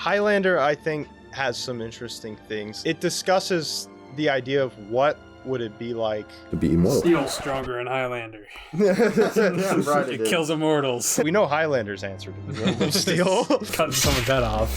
Highlander, I think, has some interesting things. It discusses the idea of what would it be like to be immortal. Steel's stronger in Highlander. Right, It kills immortals. We know Highlander's answer to the riddle of steel. Cutting someone's head off.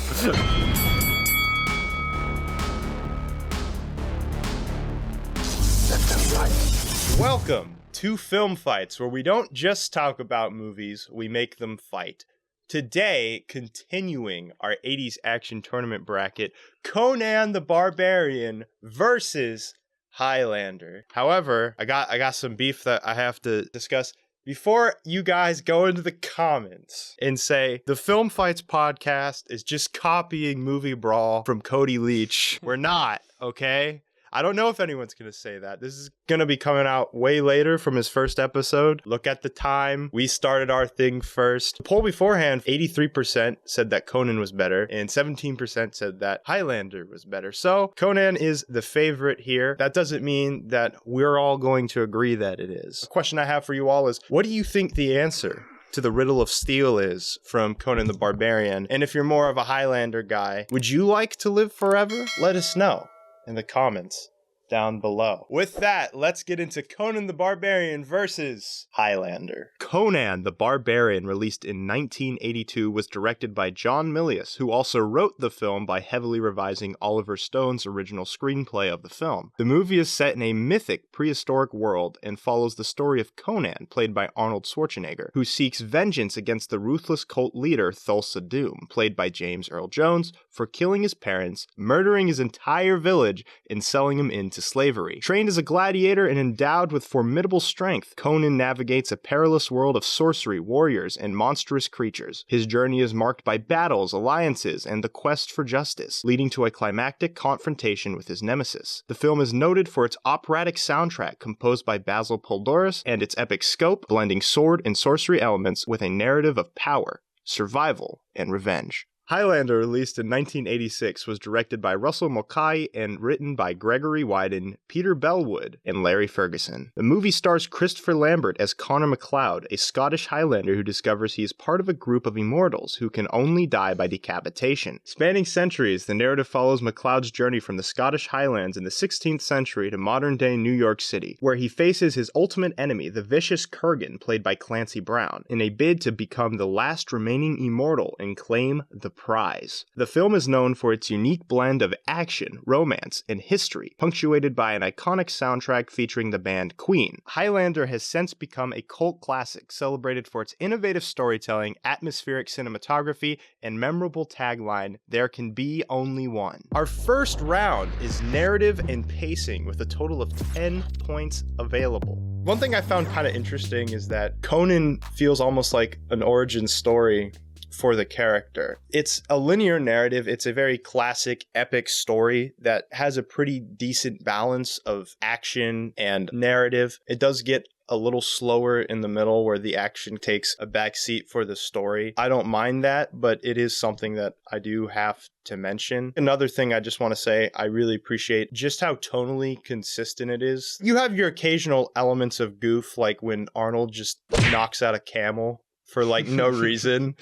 Welcome to Film Fights, where we don't just talk about movies, we make them fight. Today, continuing our 80s action tournament bracket, Conan the Barbarian versus Highlander. However, I got some beef that I have to discuss. Before you guys go into the comments and say, the Film Fights podcast is just copying Movie Brawl from Cody Leach, we're not, okay? I don't know if anyone's going to say that. This is going to be coming out way later from his first episode. Look at the time. We started our thing first. The poll beforehand, 83% said that Conan was better, and 17% said that Highlander was better. So Conan is the favorite here. That doesn't mean that we're all going to agree that it is. The question I have for you all is, what do you think the answer to the riddle of steel is from Conan the Barbarian? And if you're more of a Highlander guy, would you like to live forever? Let us know in the comments down below. With that, let's get into Conan the Barbarian versus Highlander. Conan the Barbarian, released in 1982, was directed by John Milius, who also wrote the film by heavily revising Oliver Stone's original screenplay of the film. The movie is set in a mythic prehistoric world and follows the story of Conan, played by Arnold Schwarzenegger, who seeks vengeance against the ruthless cult leader Thulsa Doom, played by James Earl Jones, for killing his parents, murdering his entire village, and selling him into slavery. Trained as a gladiator and endowed with formidable strength, Conan navigates a perilous world of sorcery, warriors, and monstrous creatures. His journey is marked by battles, alliances, and the quest for justice, leading to a climactic confrontation with his nemesis. The film is noted for its operatic soundtrack composed by Basil Poledouris and its epic scope, blending sword and sorcery elements with a narrative of power, survival, and revenge. Highlander, released in 1986, was directed by Russell Mulcahy and written by Gregory Wyden, Peter Bellwood, and Larry Ferguson. The movie stars Christopher Lambert as Connor MacLeod, a Scottish Highlander who discovers he is part of a group of immortals who can only die by decapitation. Spanning centuries, the narrative follows MacLeod's journey from the Scottish Highlands in the 16th century to modern-day New York City, where he faces his ultimate enemy, the vicious Kurgan, played by Clancy Brown, in a bid to become the last remaining immortal and claim the prize. The film is known for its unique blend of action, romance, and history, punctuated by an iconic soundtrack featuring the band Queen. Highlander has since become a cult classic, celebrated for its innovative storytelling, atmospheric cinematography, and memorable tagline, "There can be only one." Our first round is narrative and pacing, with a total of 10 points available. One thing I found kind of interesting is that Conan feels almost like an origin story for the character. It's a linear narrative. It's a very classic epic story that has a pretty decent balance of action and narrative. It does get a little slower in the middle where the action takes a backseat for the story. I don't mind that, but it is something that I do have to mention. Another thing I just want to say, I really appreciate just how tonally consistent it is. You have your occasional elements of goof, like when Arnold just knocks out a camel for like no reason.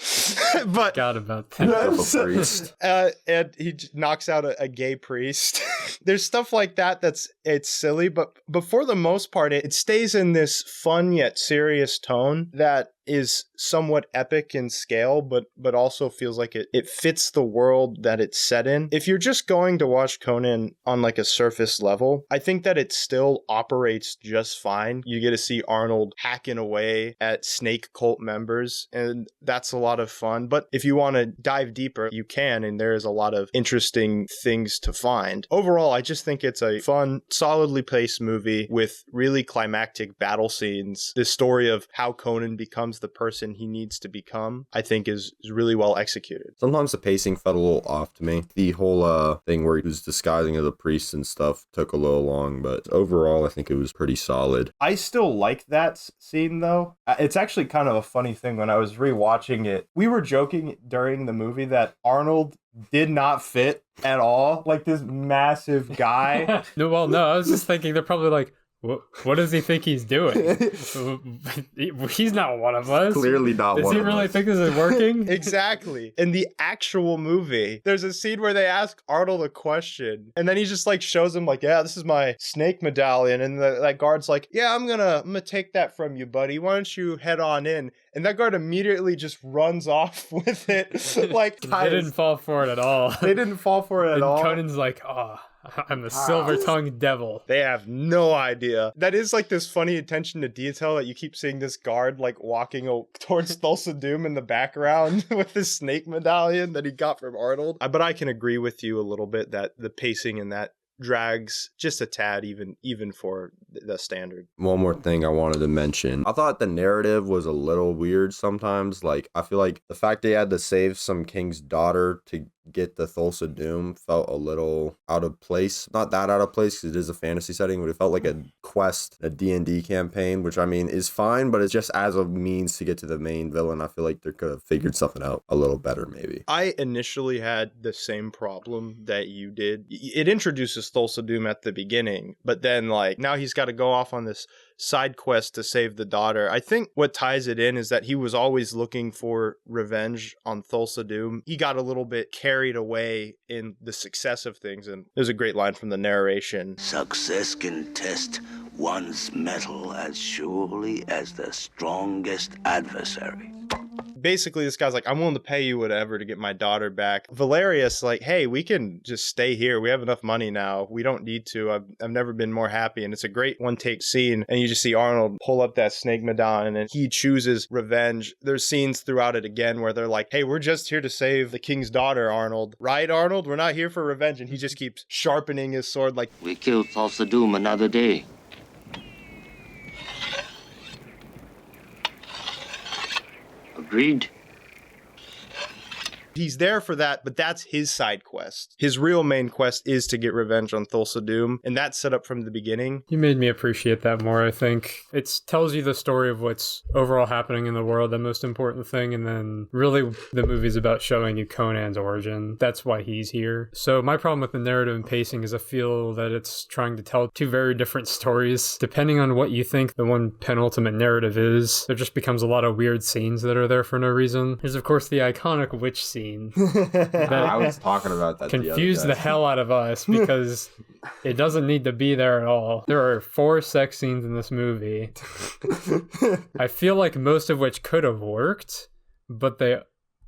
But Forgot about that. And he knocks out a gay priest. There's stuff like that it's silly, but for the most part, it stays in this fun yet serious tone that is somewhat epic in scale, but also feels like it fits the world that it's set in. If you're just going to watch Conan on like a surface level, I think that it still operates just fine. You get to see Arnold hacking away at snake cult members, and that's a lot of fun. But if you want to dive deeper, you can, and there is a lot of interesting things to find. Overall, I just think it's a fun, solidly paced movie with really climactic battle scenes. The story of how Conan becomes the person he needs to become, I think is really well executed. Sometimes the pacing felt a little off to me. The whole thing where he was disguising as a priest and stuff took a little long, but overall I think it was pretty solid. I still like that scene though. It's actually kind of a funny thing. When I was rewatching it, we were joking during the movie that Arnold did not fit at all. Like this massive guy. No, I was just thinking they're probably like, What does he think he's doing? He's not one of us. Clearly not Does one he of really us. think this is working? Exactly. In the actual movie, there's a scene where they ask Arnold a question, and then he just like shows him like, yeah, this is my snake medallion, and that guard's like, yeah, I'm gonna take that from you, buddy. Why don't you head on in? And that guard immediately just runs off with it. Like, They didn't fall for it at all. They didn't fall for it at and all. Conan's like, oh, I'm the silver-tongued devil. They have no idea. That is like this funny attention to detail that you keep seeing this guard like walking towards Thulsa Doom in the background with his snake medallion that he got from Arnold. But I can agree with you a little bit that the pacing in that drags just a tad even for the standard. One more thing I wanted to mention. I thought the narrative was a little weird sometimes. Like, I feel like the fact they had to save some king's daughter to get the Thulsa Doom felt a little out of place. Not that out of place because it is a fantasy setting, but it felt like a quest, a D&D campaign, which I mean is fine, but it's just as a means to get to the main villain. I feel like they could have figured something out a little better maybe. I initially had the same problem that you did. It introduces Thulsa Doom at the beginning, but then like now he's got to go off on this side quest to save the daughter. I think what ties it in is that he was always looking for revenge on Thulsa Doom. He got a little bit carried away in the success of things, and there's a great line from the narration. Success can test one's mettle as surely as the strongest adversary. Basically, this guy's like, I'm willing to pay you whatever to get my daughter back. Valerius like, hey, we can just stay here. We have enough money now. We don't need to. I've never been more happy. And it's a great one-take scene. And you just see Arnold pull up that snake medallion and he chooses revenge. There's scenes throughout it again where they're like, hey, we're just here to save the king's daughter, Arnold. Right, Arnold? We're not here for revenge. And he just keeps sharpening his sword like, We kill Thulsa Doom another day. Agreed? he's there for that, but that's his side quest. His real main quest is to get revenge on Thulsa Doom, and that's set up from the beginning. You made me appreciate that more, I think. It tells you the story of what's overall happening in the world, the most important thing, and then really the movie's about showing you Conan's origin. That's why he's here. So my problem with the narrative and pacing is I feel that it's trying to tell two very different stories. Depending on what you think the one penultimate narrative is, there just becomes a lot of weird scenes that are there for no reason. There's, of course, the iconic witch scene. I was talking about that confused the the other day. hell out of us because it doesn't need to be there at all. There are 4 sex scenes in this movie. I feel like most of which could have worked, but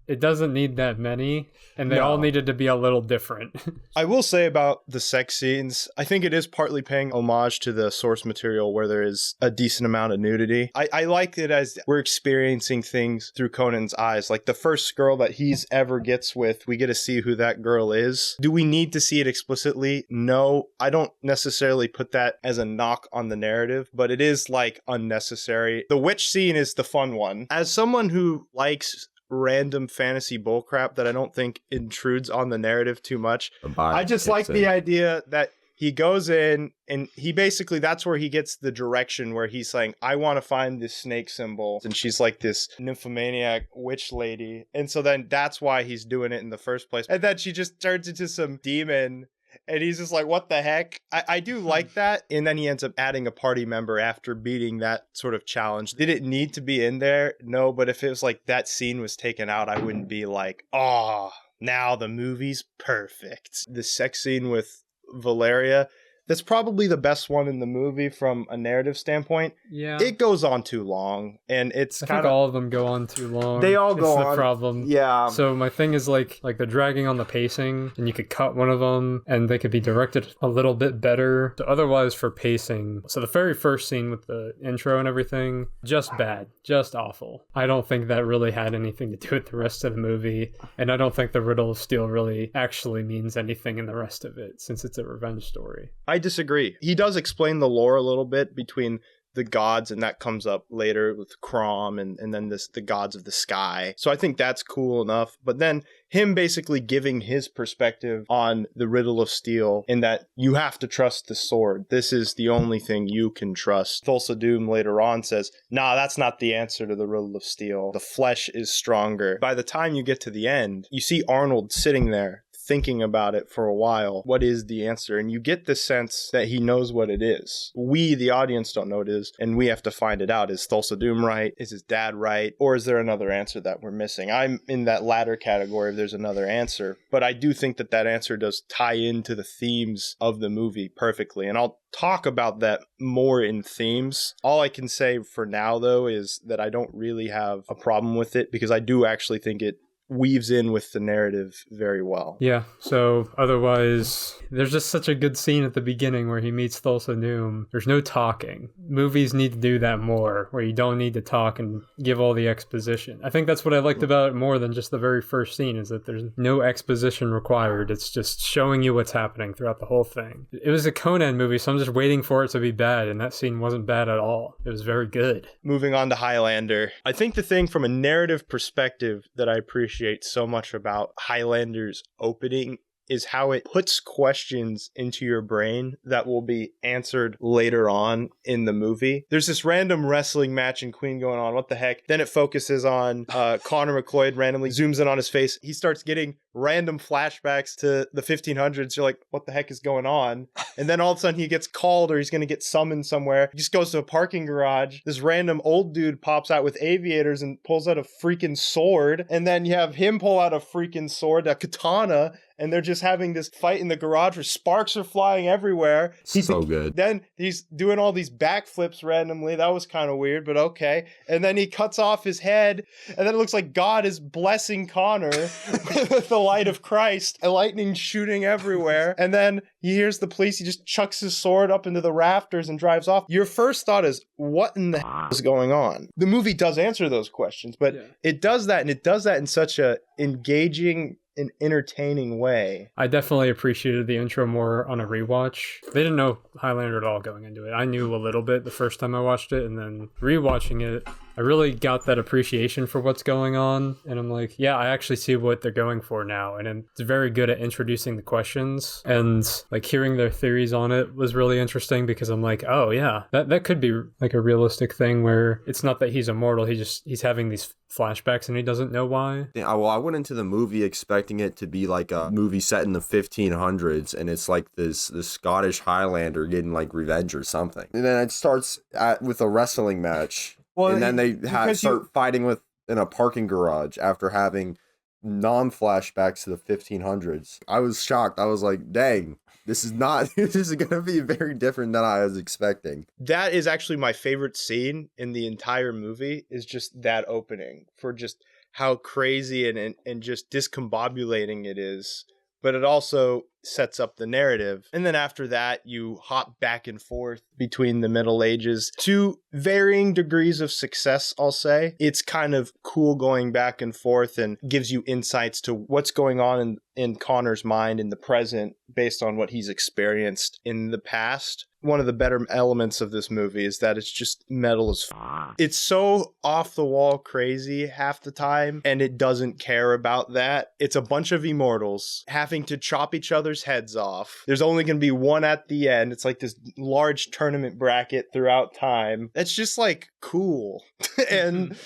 it doesn't need that many, and they all needed to be a little different. I will say about the sex scenes, I think it is partly paying homage to the source material where there is a decent amount of nudity. I like it as we're experiencing things through Conan's eyes. Like the first girl that he's ever gets with, we get to see who that girl is. Do we need to see it explicitly? No, I don't necessarily put that as a knock on the narrative, but it is like unnecessary. The witch scene is the fun one. As someone who likes random fantasy bullcrap that I don't think intrudes on the narrative too much, I just like the idea that he goes in and he basically, that's where he gets the direction where he's saying, I want to find this snake symbol. And she's like this nymphomaniac witch lady. And so then that's why he's doing it in the first place. And then she just turns into some demon. And he's just like, what the heck? I do like that. And then he ends up adding a party member after beating that sort of challenge. Did it need to be in there? No, but if it was like that scene was taken out, I wouldn't be like, oh, now the movie's perfect. The sex scene with Valeria, that's probably the best one in the movie from a narrative standpoint. Yeah. It goes on too long, and it's I kind think of... all of them go on too long. They all go on. on. The problem. Yeah. So my thing is like they're dragging on the pacing, and you could cut one of them, and they could be directed a little bit better. So otherwise, for pacing, so the very first scene with the intro and everything, just bad, just awful. I don't think that really had anything to do with the rest of the movie, and I don't think the Riddle of Steel really actually means anything in the rest of it, since it's a revenge story. I disagree. He does explain the lore a little bit between the gods, and that comes up later with Crom and then the gods of the sky. So I think that's cool enough. But then him basically giving his perspective on the Riddle of Steel in that you have to trust the sword. This is the only thing you can trust. Thulsa Doom later on says, nah, that's not the answer to the Riddle of Steel. The flesh is stronger. By the time you get to the end, you see Arnold sitting there thinking about it for a while. What is the answer? And you get the sense that he knows what it is. We, the audience, don't know what it is, and we have to find it out. Is Thulsa Doom right? Is his dad right? Or is there another answer that we're missing? I'm in that latter category if there's another answer, but I do think that that answer does tie into the themes of the movie perfectly, and I'll talk about that more in themes. All I can say for now, though, is that I don't really have a problem with it because I do actually think it weaves in with the narrative very well. Yeah, so otherwise, there's just such a good scene at the beginning where he meets Thulsa Doom. There's no talking. Movies need to do that more, where you don't need to talk and give all the exposition. I think that's what I liked about it more than just the very first scene, is that there's no exposition required. It's just showing you what's happening throughout the whole thing. It was a Conan movie, so I'm just waiting for it to be bad, and that scene wasn't bad at all. It was very good. Moving on to Highlander. I think the thing from a narrative perspective that I appreciate so much about Highlander's opening is how it puts questions into your brain that will be answered later on in the movie. There's this random wrestling match in Queen going on. What the heck? Then it focuses on Connor McLeod, randomly zooms in on his face. He starts getting random flashbacks to the 1500s. You're like, what the heck is going on? And then all of a sudden he gets called, or he's going to get summoned somewhere. He just goes to a parking garage. This random old dude pops out with aviators and pulls out a freaking sword. And then you have him pull out a freaking sword, a katana, and they're just having this fight in the garage where sparks are flying everywhere. So good. Then he's doing all these backflips randomly. That was kind of weird, but okay. And then he cuts off his head, and then it looks like God is blessing Connor with the light of Christ, and lightning shooting everywhere. And then he hears the police. He just chucks his sword up into the rafters and drives off. Your first thought is, what in the hell is going on? The movie does answer those questions, but it does that, and it does that in such a engaging, an entertaining way. I definitely appreciated the intro more on a rewatch. They didn't know Highlander at all going into it. I knew a little bit the first time I watched it, and then rewatching it, I really got that appreciation for what's going on. And I'm like, yeah, I actually see what they're going for now. And it's very good at introducing the questions, and like hearing their theories on it was really interesting, because I'm like, oh yeah, that could be like a realistic thing where it's not that he's immortal. He's having these flashbacks and he doesn't know why. Yeah, well, I went into the movie expecting it to be like a movie set in the 1500s, and it's like this Scottish Highlander getting like revenge or something. And then it starts with a wrestling match. Well, and then they start fighting in a parking garage after having non-flashbacks to the 1500s. I was shocked. I was like, dang, this is going to be very different than I was expecting. That is actually my favorite scene in the entire movie, is just that opening, for just how crazy and just discombobulating it is. But it also sets up the narrative. And then after that, you hop back and forth between the Middle Ages to varying degrees of success, I'll say. It's kind of cool going back and forth and gives you insights to what's going on in Connor's mind in the present based on what he's experienced in the past. One of the better elements of this movie is that it's just metal as It's so off the wall crazy half the time, and it doesn't care about that. It's a bunch of immortals having to chop each other's heads off. There's only going to be one at the end. It's like this large tournament bracket throughout time. It's just like cool. and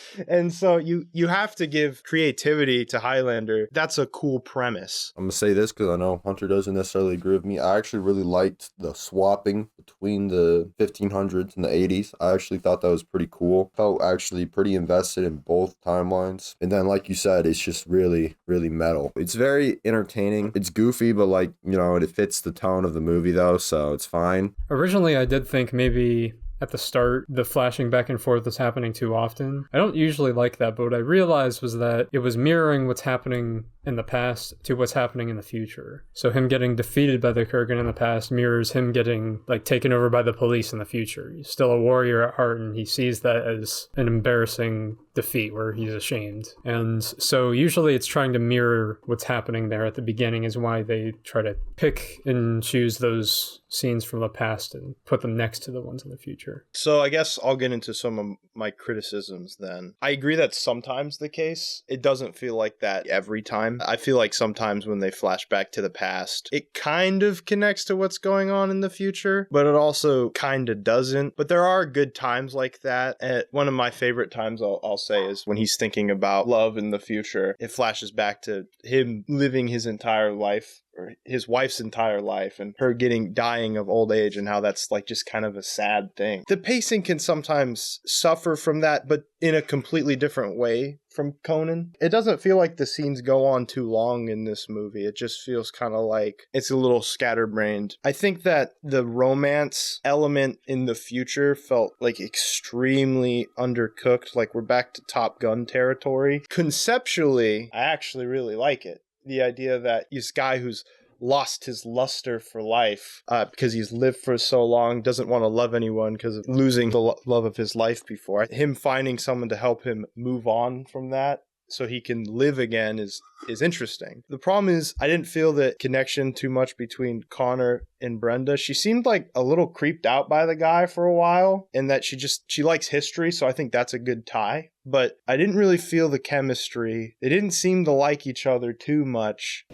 so you have to give creativity to Highlander. That's a cool premise. I'm going to say this because I know Hunter doesn't necessarily agree with me. I actually really liked the swapping between the 1500s and the 80s. I actually thought that was pretty cool. Felt actually pretty invested in both timelines. And then, like you said, it's just really, really metal. It's very entertaining. It's goofy, but like, you know, it fits the tone of the movie though, so it's fine. Originally, I did think maybe at the start, the flashing back and forth was happening too often. I don't usually like that, but what I realized was that it was mirroring what's happening in the past to what's happening in the future. So him getting defeated by the Kurgan in the past mirrors him getting like taken over by the police in the future. He's still a warrior at heart, and he sees that as an embarrassing defeat where he's ashamed. And so usually it's trying to mirror what's happening there at the beginning, is why they try to pick and choose those scenes from the past and put them next to the ones in the future. So I guess I'll get into some of my criticisms then. I agree that's sometimes the case. It doesn't feel like that every time. time. I feel like sometimes when they flash back to the past, it kind of connects to what's going on in the future, but it also kind of doesn't. But there are good times like that. One of my favorite times I'll say is when he's thinking about love in the future. It flashes back to him living his entire life, or his wife's entire life, and her dying of old age, and how that's like just kind of a sad thing. The pacing can sometimes suffer from that, but in a completely different way from Conan. It doesn't feel like the scenes go on too long in this movie. It just feels kind of like it's a little scatterbrained. I think that the romance element in the future felt like extremely undercooked. Like we're back to Top Gun territory. Conceptually, I actually really like it. The idea that this guy who's lost his luster for life because he's lived for so long, doesn't want to love anyone because of losing the love of his life before. Him finding someone to help him move on from that so he can live again is interesting. The problem is I didn't feel the connection too much between Connor and Brenda. She seemed like a little creeped out by the guy for a while, and that she likes history, so I think that's a good tie. But I didn't really feel the chemistry. They didn't seem to like each other too much.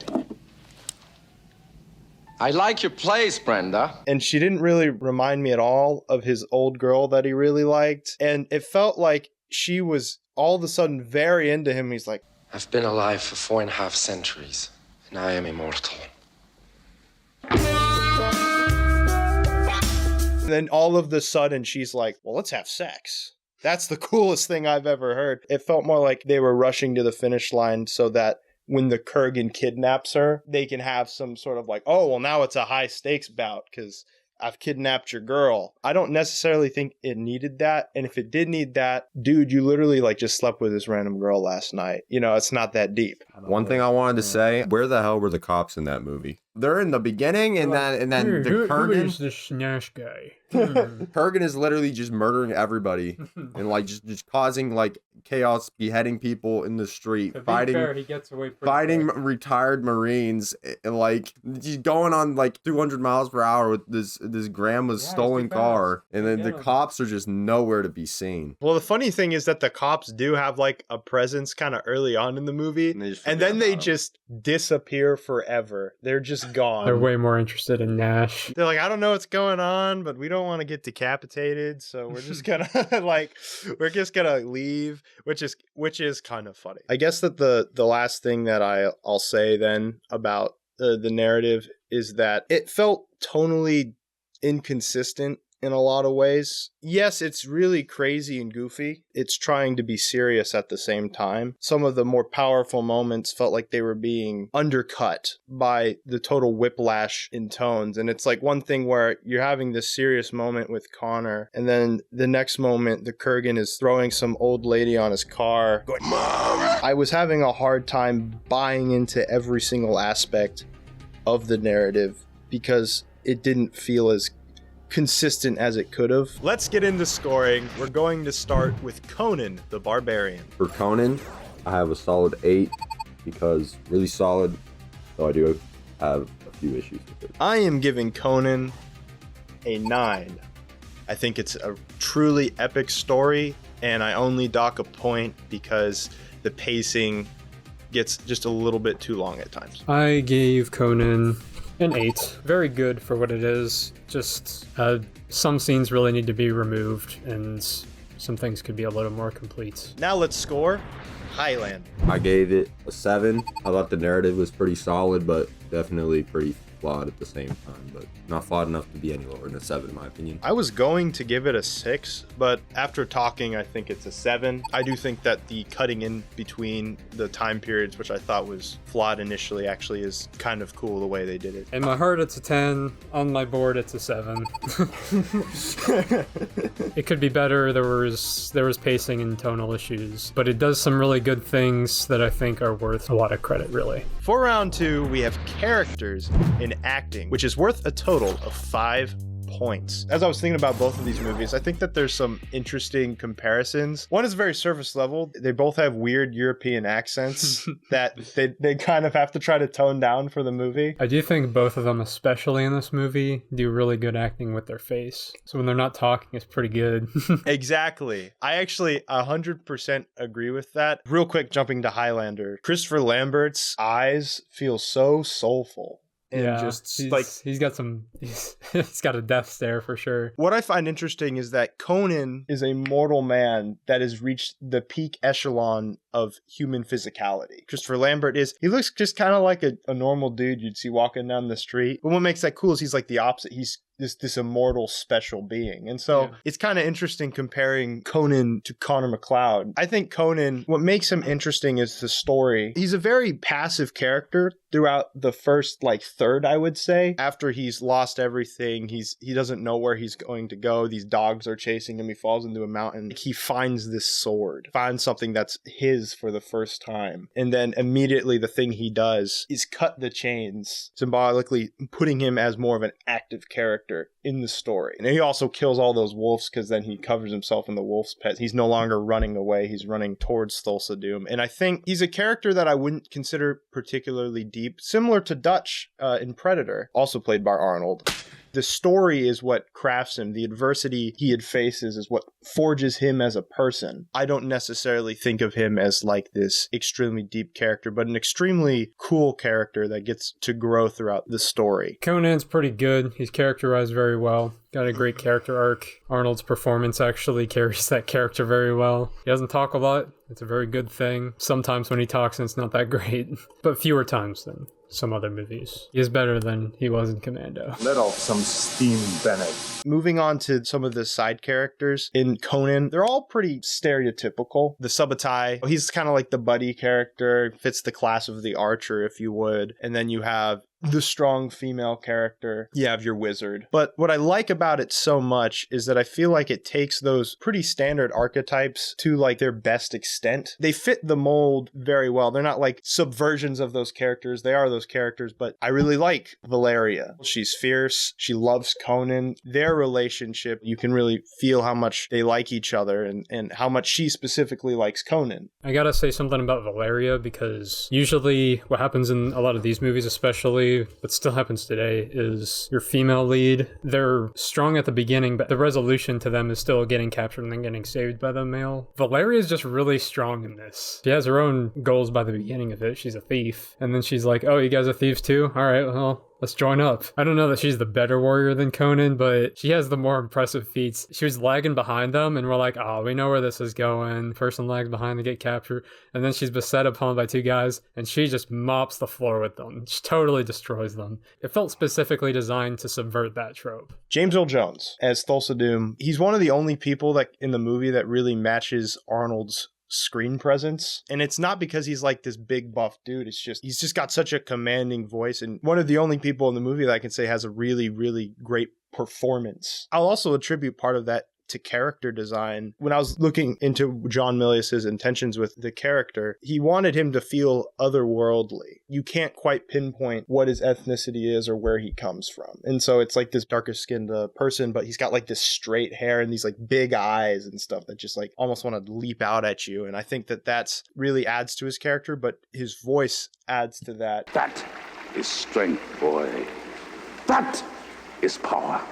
I like your place, Brenda. And she didn't really remind me at all of his old girl that he really liked. And it felt like she was all of a sudden very into him. He's like, I've been alive for 4.5 centuries, and I am immortal. And then all of the sudden she's like, well, let's have sex. That's the coolest thing I've ever heard. It felt more like they were rushing to the finish line so that when the Kurgan kidnaps her, they can have some sort of like, oh, well, now it's a high stakes bout because I've kidnapped your girl. I don't necessarily think it needed that. And if it did need that, dude, you literally like just slept with this random girl last night. You know, it's not that deep. One thing I wanted to say, where the hell were the cops in that movie? They're in the beginning, and then the Who is Kurgan. this Snash guy? Kurgan is literally just murdering everybody and like just causing like chaos, beheading people in the street, To be fighting fair, he gets away pretty fighting quick. retired Marines, and like he's going on like 200 miles per hour with this grandma's Yeah, stolen he's too car, fast. and then the Get him. cops are just nowhere to be seen. Well, the funny thing is that the cops do have like a presence kind of early on in the movie, and then they just disappear forever. They're just gone. They're way more interested in Nash. They're like, I don't know what's going on, but we don't want to get decapitated, so we're just gonna we're just gonna leave, which is kind of funny. I guess that the last thing that I'll say then about the narrative is that it felt tonally inconsistent in a lot of ways. Yes, it's really crazy and goofy. It's trying to be serious at the same time. Some of the more powerful moments felt like they were being undercut by the total whiplash in tones. And it's like one thing where you're having this serious moment with Connor, and then the next moment, the Kurgan is throwing some old lady on his car, going, Mom! I was having a hard time buying into every single aspect of the narrative because it didn't feel as consistent as it could have. Let's get into scoring. We're going to start with Conan the Barbarian. For Conan, I have a solid 8 because really solid, though I do have a few issues with it. I am giving Conan a 9. I think it's a truly epic story, and I only dock a point because the pacing gets just a little bit too long at times. I gave Conan an 8. Very good for what it is. Just some scenes really need to be removed, and some things could be a little more complete. Now let's score Highlander. I gave it a 7. I thought the narrative was pretty solid, but definitely pretty flawed at the same time, but not flawed enough to be any lower than a 7 in my opinion. I was going to give it a 6, but after talking, I think it's a 7. I do think that the cutting in between the time periods, which I thought was flawed initially, actually is kind of cool the way they did it. In my heart, it's a 10. On my board, it's a 7. It could be better. There was pacing and tonal issues, but it does some really good things that I think are worth a lot of credit, really. For round 2, we have characters in acting, which is worth a total of 5 points. As I was thinking about both of these movies, I think that there's some interesting comparisons. One is very surface level. They both have weird European accents that they kind of have to try to tone down for the movie. I do think both of them, especially in this movie, do really good acting with their face. So when they're not talking, it's pretty good. Exactly. I actually 100% agree with that. Real quick, jumping to Highlander. Christopher Lambert's eyes feel so soulful. And he's got a death stare for sure. What I find interesting is that Conan is a mortal man that has reached the peak echelon of human physicality. Christopher Lambert he looks just kind of like a normal dude you'd see walking down the street. But what makes that cool is he's like the opposite. He's this immortal special being. And so it's kind of interesting comparing Conan to Connor McLeod. I think Conan, what makes him interesting is the story. He's a very passive character throughout the first third, I would say. After he's lost everything, he doesn't know where he's going to go. These dogs are chasing him. He falls into a mountain. He finds this sword, finds something that's his for the first time. And then immediately the thing he does is cut the chains, symbolically putting him as more of an active character in the story. And he also kills all those wolves because then he covers himself in the wolf's pet. He's no longer running away. He's running towards Thulsa Doom. And I think he's a character that I wouldn't consider particularly deep, similar to Dutch in Predator, also played by Arnold. The story is what crafts him. The adversity he faces is what forges him as a person. I don't necessarily think of him as this extremely deep character, but an extremely cool character that gets to grow throughout the story. Conan's pretty good. He's characterized very well. Got a great character arc. Arnold's performance actually carries that character very well. He doesn't talk a lot. It's a very good thing. Sometimes when he talks, it's not that great, but fewer times than some other movies. He is better than he was in Commando. Let off some steam, Bennett. Moving on to some of the side characters in Conan, they're all pretty stereotypical. The Subotai, he's kind of like the buddy character, fits the class of the archer, if you would. And then you have the strong female character. You have your wizard. But what I like about it so much is that I feel like it takes those pretty standard archetypes to their best extent. They fit the mold very well. They're not subversions of those characters. They are those characters, but I really like Valeria. She's fierce. She loves Conan. Their relationship, you can really feel how much they like each other and how much she specifically likes Conan. I gotta say something about Valeria because usually what happens in a lot of these movies, especially what still happens today, is your female lead. They're strong at the beginning, but the resolution to them is still getting captured and then getting saved by the male. Valeria is just really strong in this. She has her own goals by the beginning of it. She's a thief. And then she's like, oh, you guys are thieves too? All right, well, let's join up. I don't know that she's the better warrior than Conan, but she has the more impressive feats. She was lagging behind them, and we're like, oh, we know where this is going. Person lags behind to get captured. And then she's beset upon by two guys, and she just mops the floor with them. She totally destroys them. It felt specifically designed to subvert that trope. James Earl Jones as Thulsa Doom. He's one of the only people that in the movie that really matches Arnold's screen presence, and it's not because he's this big buff dude. It's just he's just got such a commanding voice, and one of the only people in the movie that I can say has a really, really great performance. I'll also attribute part of that to character design. When I was looking into John Milius's intentions with the character, he wanted him to feel otherworldly. You can't quite pinpoint what his ethnicity is or where he comes from. And so it's this darker skinned person, but he's got this straight hair and these big eyes and stuff that just almost want to leap out at you. And I think that that's really adds to his character, but his voice adds to that. That is strength, boy. That is power.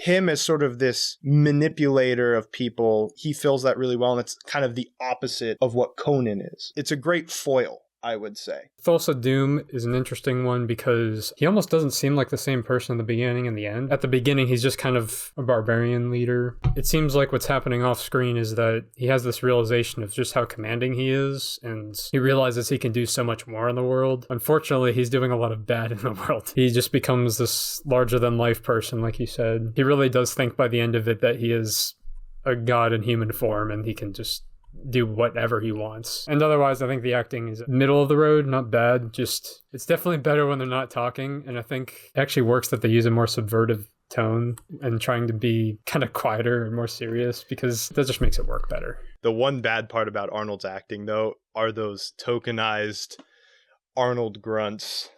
Him as sort of this manipulator of people, he feels that really well, and it's kind of the opposite of what Conan is. It's a great foil, I would say. Thulsa Doom is an interesting one because he almost doesn't seem like the same person in the beginning and the end. At the beginning, he's just kind of a barbarian leader. It seems like what's happening off screen is that he has this realization of just how commanding he is, and he realizes he can do so much more in the world. Unfortunately, he's doing a lot of bad in the world. He just becomes this larger-than-life person, like you said. He really does think by the end of it that he is a god in human form, and he can just do whatever he wants. And otherwise, I think the acting is middle of the road, not bad. Just, it's definitely better when they're not talking. And I think it actually works that they use a more subversive tone and trying to be kind of quieter and more serious, because that just makes it work better. The one bad part about Arnold's acting, though, are those tokenized Arnold grunts.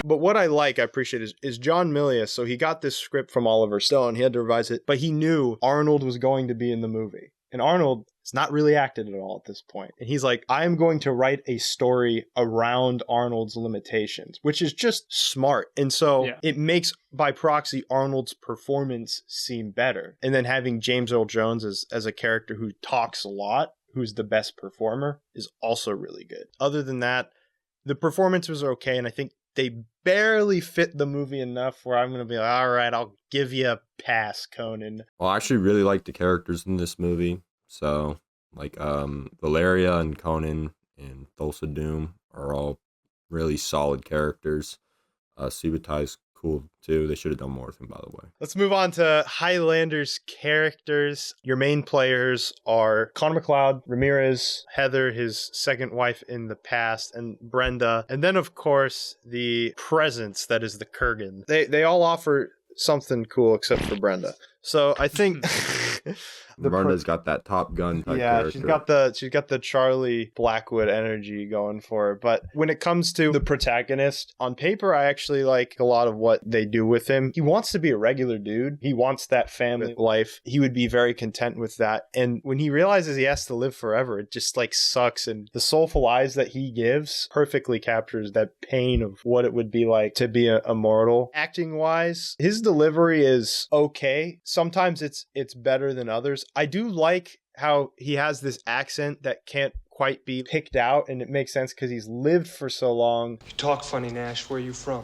But what I appreciate is John Milius. So he got this script from Oliver Stone. He had to revise it, but he knew Arnold was going to be in the movie. And Arnold is not really acted at all at this point. And he's like, I am going to write a story around Arnold's limitations, which is just smart. And so it makes, by proxy, Arnold's performance seem better. And then having James Earl Jones as a character who talks a lot, who's the best performer, is also really good. Other than that, the performances are okay. And I think they barely fit the movie enough where I'm going to be like, all right, I'll give you a pass, Conan. Well, I actually really like the characters in this movie. So, like, Valeria and Conan and Thulsa Doom are all really solid characters. Subatai's cool, too. They should have done more with him, by the way. Let's move on to Highlander's characters. Your main players are Connor McLeod, Ramirez, Heather, his second wife in the past, and Brenda. And then, of course, the presence that is the Kurgan. They all offer something cool except for Brenda. So I think Brenda's got that Top Gun type character. she's got the Charlie Blackwood energy going for her. But when it comes to the protagonist, on paper, I actually like a lot of what they do with him. He wants to be a regular dude. He wants that family life. He would be very content with that. And when he realizes he has to live forever, it just like sucks. And the soulful eyes that he gives perfectly captures that pain of what it would be like to be a mortal. Acting wise, his delivery is okay. Sometimes it's better than others. I do like how he has this accent that can't quite be picked out, and it makes sense because he's lived for so long. You talk funny, Nash. Where are you from?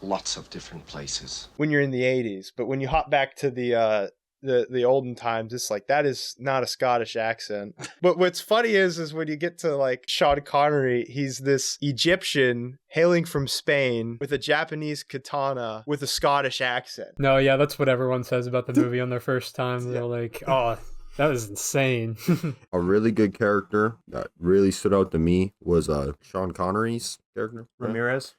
Lots of different places. When you're in the 80s, but when you hop back to the olden times, it's like, that is not a Scottish accent. But what's funny is when you get to like Sean Connery, he's this Egyptian hailing from Spain with a Japanese katana with a Scottish accent. No, yeah, that's what everyone says about the movie on their first time. They're like, oh, that was insane. A really good character that really stood out to me was Sean Connery's character. Ramirez.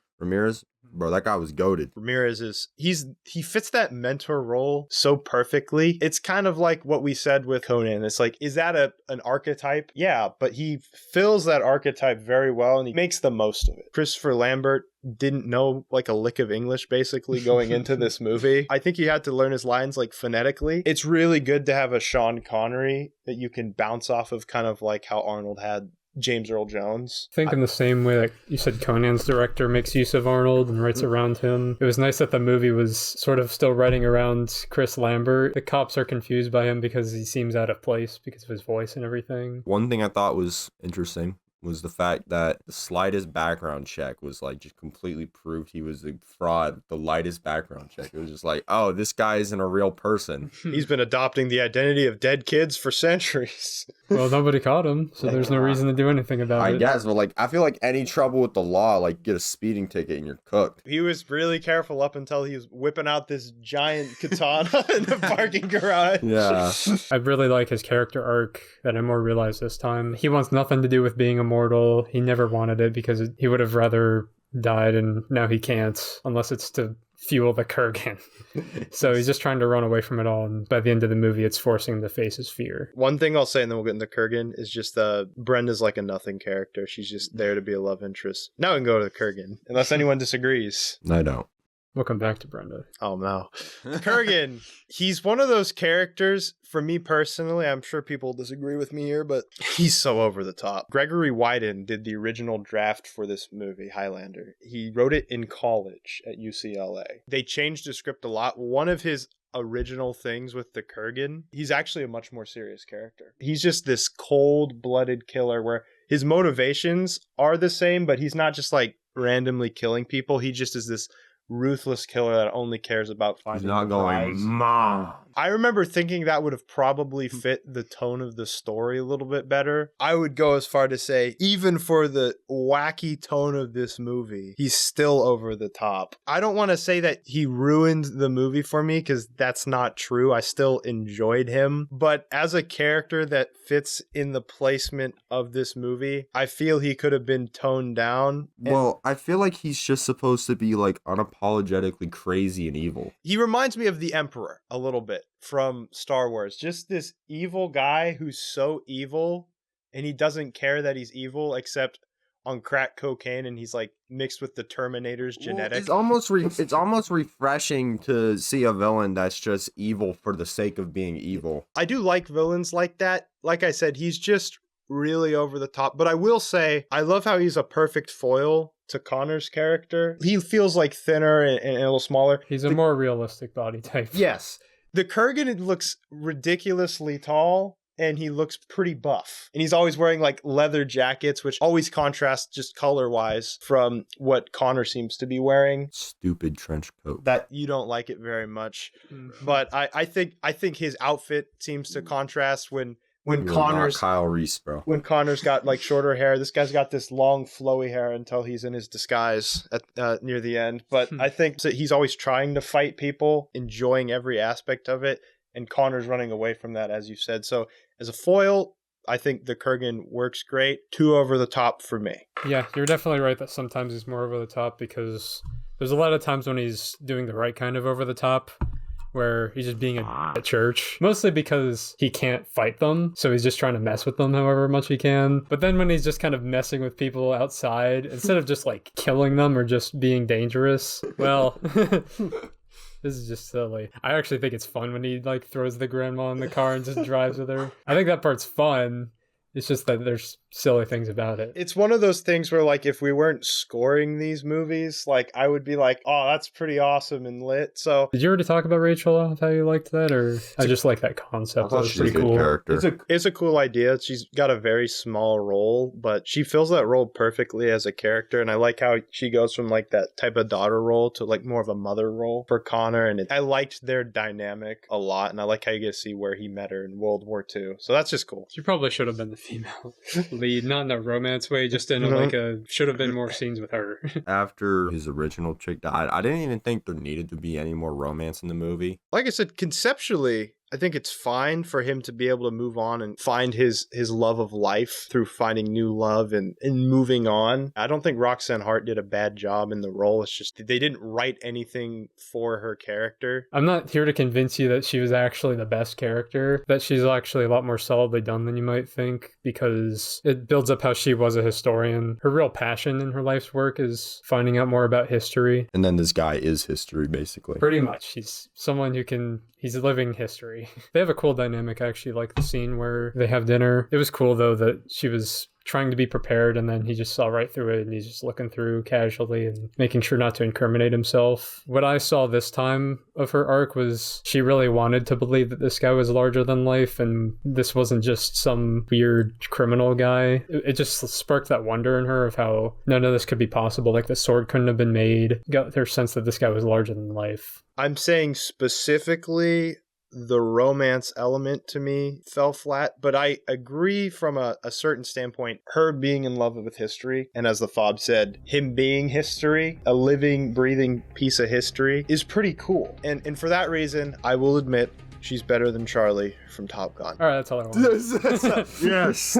Bro, that guy was goated. Ramirez he fits that mentor role so perfectly. It's kind of like what we said with Conan. It's like, is that an archetype? Yeah, but he fills that archetype very well and he makes the most of it. Christopher Lambert didn't know like a lick of English basically going into this movie. I think he had to learn his lines like phonetically. It's really good to have a Sean Connery that you can bounce off of, kind of like how Arnold had James Earl Jones. I think in the same way that you said Conan's director makes use of Arnold and writes around him, it was nice that the movie was sort of still writing around Chris Lambert. The cops are confused by him because he seems out of place because of his voice and everything. One thing I thought was interesting was the fact that the slightest background check was like just completely proved he was a fraud. The lightest background check. It was just like, oh, this guy isn't a real person. He's been adopting the identity of dead kids for centuries. Well, nobody caught him, so there's no reason to do anything about it. I guess, but like, I feel like any trouble with the law, like get a speeding ticket and you're cooked. He was really careful up until he was whipping out this giant katana in the parking garage. Yeah. I really like his character arc that I more realized this time. He wants nothing to do with being immortal. He never wanted it because he would have rather died, and now he can't unless it's to fuel the Kurgan. So he's just trying to run away from it all, and by the end of the movie it's forcing him to face his fear. One thing I'll say, and then we'll get into Kurgan, is just Brenda's like a nothing character. She's just there to be a love interest. Now we can go to the Kurgan, unless anyone disagrees. I don't. We'll come back to Brenda. Oh no. Kurgan, he's one of those characters, for me personally, I'm sure people disagree with me here, but he's so over the top. Gregory Wyden did the original draft for this movie, Highlander. He wrote it in college at UCLA. They changed the script a lot. One of his original things with the Kurgan, he's actually a much more serious character. He's just this cold-blooded killer where his motivations are the same, but he's not just like randomly killing people. He just is this ruthless killer that only cares about finding. He's not going, Mom. I remember thinking that would have probably fit the tone of the story a little bit better. I would go as far to say, even for the wacky tone of this movie, he's still over the top. I don't want to say that he ruined the movie for me, because that's not true. I still enjoyed him. But as a character that fits in the placement of this movie, I feel he could have been toned down. Well, I feel like he's just supposed to be like unapologetically crazy and evil. He reminds me of the Emperor a little bit from Star Wars. Just this evil guy who's so evil, and he doesn't care that he's evil, except on crack cocaine and he's like mixed with the Terminator's genetic. It's almost refreshing to see a villain that's just evil for the sake of being evil. I do like villains like that. Like I said, he's just really over the top. But I will say, I love how he's a perfect foil to Connor's character. He feels like thinner and a little smaller. He's a more realistic body type. Yes. The Kurgan looks ridiculously tall. And he looks pretty buff. And he's always wearing like leather jackets, which always contrasts just color-wise from what Connor seems to be wearing. Stupid trench coat. That you don't like it very much. But I think his outfit seems to contrast when Connor's Kyle Reese, bro. When Connor's got like shorter hair. This guy's got this long flowy hair until he's in his disguise at near the end. But I think that he's always trying to fight people, enjoying every aspect of it. And Connor's running away from that, as you said. So as a foil, I think the Kurgan works great. Too over the top for me. Yeah, you're definitely right that sometimes he's more over the top because there's a lot of times when he's doing the right kind of over the top where he's just being at church. Mostly because he can't fight them, so he's just trying to mess with them however much he can. But then when he's just kind of messing with people outside, instead of just like killing them or just being dangerous, well... This is just silly. I actually think it's fun when he like throws the grandma in the car and just drives with her. I think that part's fun. It's just that there's silly things about it. It's one of those things where, like, if we weren't scoring these movies, like, I would be like, oh, that's pretty awesome and lit. So, did you already talk about Rachel, how you liked that? Or I just like that concept. That was pretty cool. Character. It's a cool idea. She's got a very small role, but she fills that role perfectly as a character. And I like how she goes from, like, that type of daughter role to, like, more of a mother role for Connor. And I liked their dynamic a lot. And I like how you get to see where he met her in World War II. So that's just cool. She probably should have been the female lead, not in a romance way, just in should have been more scenes with her. After his original chick died, I didn't even think there needed to be any more romance in the movie. Like I said, conceptually, I think it's fine for him to be able to move on and find his love of life through finding new love and moving on. I don't think Roxanne Hart did a bad job in the role. It's just they didn't write anything for her character. I'm not here to convince you that she was actually the best character, that she's actually a lot more solidly done than you might think, because it builds up how she was a historian. Her real passion in her life's work is finding out more about history. And then this guy is history, basically. Pretty much. He's someone who he's living history. They have a cool dynamic. I actually like the scene where they have dinner. It was cool, though, that she was trying to be prepared and then he just saw right through it and he's just looking through casually and making sure not to incriminate himself. What I saw this time of her arc was she really wanted to believe that this guy was larger than life and this wasn't just some weird criminal guy. It just sparked that wonder in her of how none of this could be possible. Like the sword couldn't have been made. Got her sense that this guy was larger than life. I'm saying specifically the romance element to me fell flat, but I agree from a certain standpoint, her being in love with history, and as the Fob said, him being history, a living, breathing piece of history, is pretty cool. And for that reason, I will admit, she's better than Charlie from Top Gun. All right, that's all I want. Yes.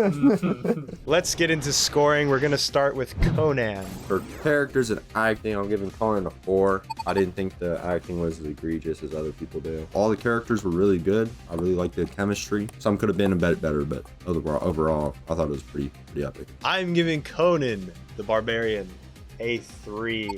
Let's get into scoring. We're going to start with Conan. For characters and acting, I'm giving Conan a 4. I didn't think the acting was as egregious as other people do. All the characters were really good. I really liked the chemistry. Some could have been a bit better, but overall, I thought it was pretty epic. I'm giving Conan the Barbarian a 3.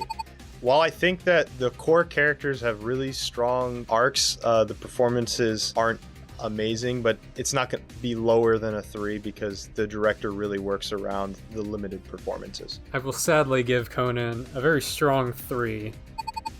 While I think that the core characters have really strong arcs, the performances aren't amazing, but it's not going to be lower than a 3 because the director really works around the limited performances. I will sadly give Conan a very strong 3.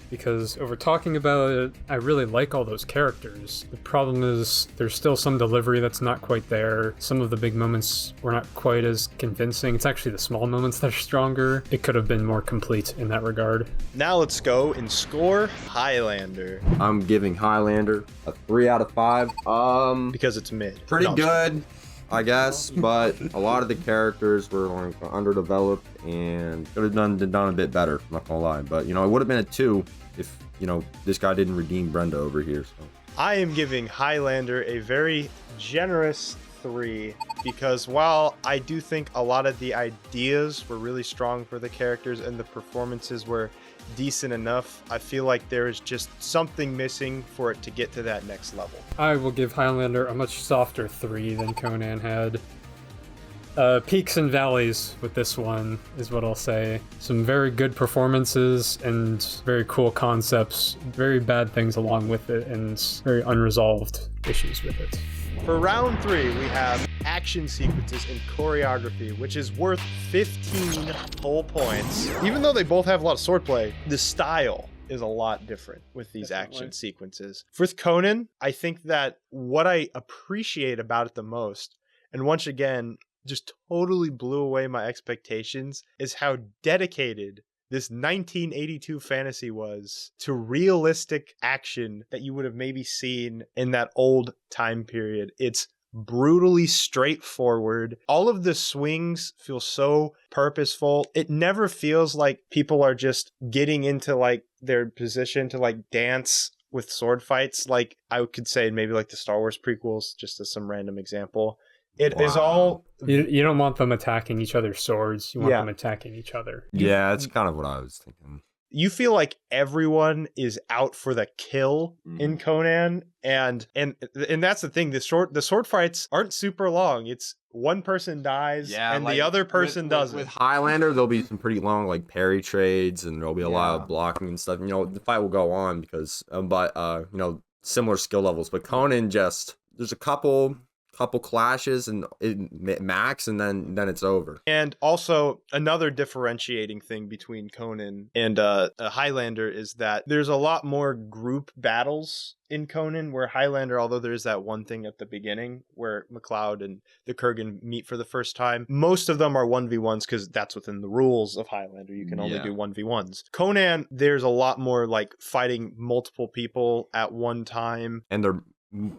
Because over talking about it, I really like all those characters. The problem is there's still some delivery that's not quite there. Some of the big moments were not quite as convincing. It's actually the small moments that are stronger. It could have been more complete in that regard. Now let's go and score Highlander. I'm giving Highlander a 3 out of 5. Because it's mid. Pretty good, I guess, but a lot of the characters were like underdeveloped and could have done a bit better, I'm not gonna lie. But, it would have been a 2 if, this guy didn't redeem Brenda over here. So I am giving Highlander a very generous 3 because while I do think a lot of the ideas were really strong for the characters and the performances were decent enough, I feel like there is just something missing for it to get to that next level. I will give Highlander a much softer 3 than Conan had. Peaks and valleys with this one is what I'll say. Some very good performances and very cool concepts, very bad things along with it, and very unresolved issues with it. For round 3, we have action sequences and choreography, which is worth 15 whole points. Even though they both have a lot of swordplay, the style is a lot different with these action sequences. With Conan, I think that what I appreciate about it the most, and once again, just totally blew away my expectations, is how dedicated this 1982 fantasy was to realistic action that you would have maybe seen in that old time period. It's brutally straightforward. All of the swings feel so purposeful. It never feels like people are just getting into like their position to like dance with sword fights, like I could say maybe like the Star Wars prequels, just as some random example. It is all... You don't want them attacking each other's swords. You want them attacking each other. Yeah, that's kind of what I was thinking. You feel like everyone is out for the kill in Conan, and that's the thing. The sword fights aren't super long. It's one person dies and like, the other person doesn't. With Highlander, there'll be some pretty long like parry trades, and there'll be a lot of blocking and stuff. You know, the fight will go on because, similar skill levels. But Conan there's a couple clashes and max, and then it's over. And also another differentiating thing between Conan and Highlander is that there's a lot more group battles in Conan, where Highlander, although there's that one thing at the beginning where MacLeod and the Kurgan meet for the first time, most of them are 1v1s because that's within the rules of Highlander. You can only do 1v1s. Conan, there's a lot more like fighting multiple people at one time. And they're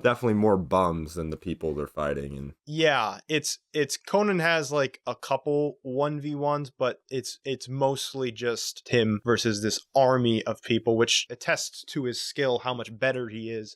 definitely more bums than the people they're fighting. And yeah, it's Conan has like a couple 1v1s, but it's mostly just him versus this army of people, which attests to his skill, how much better he is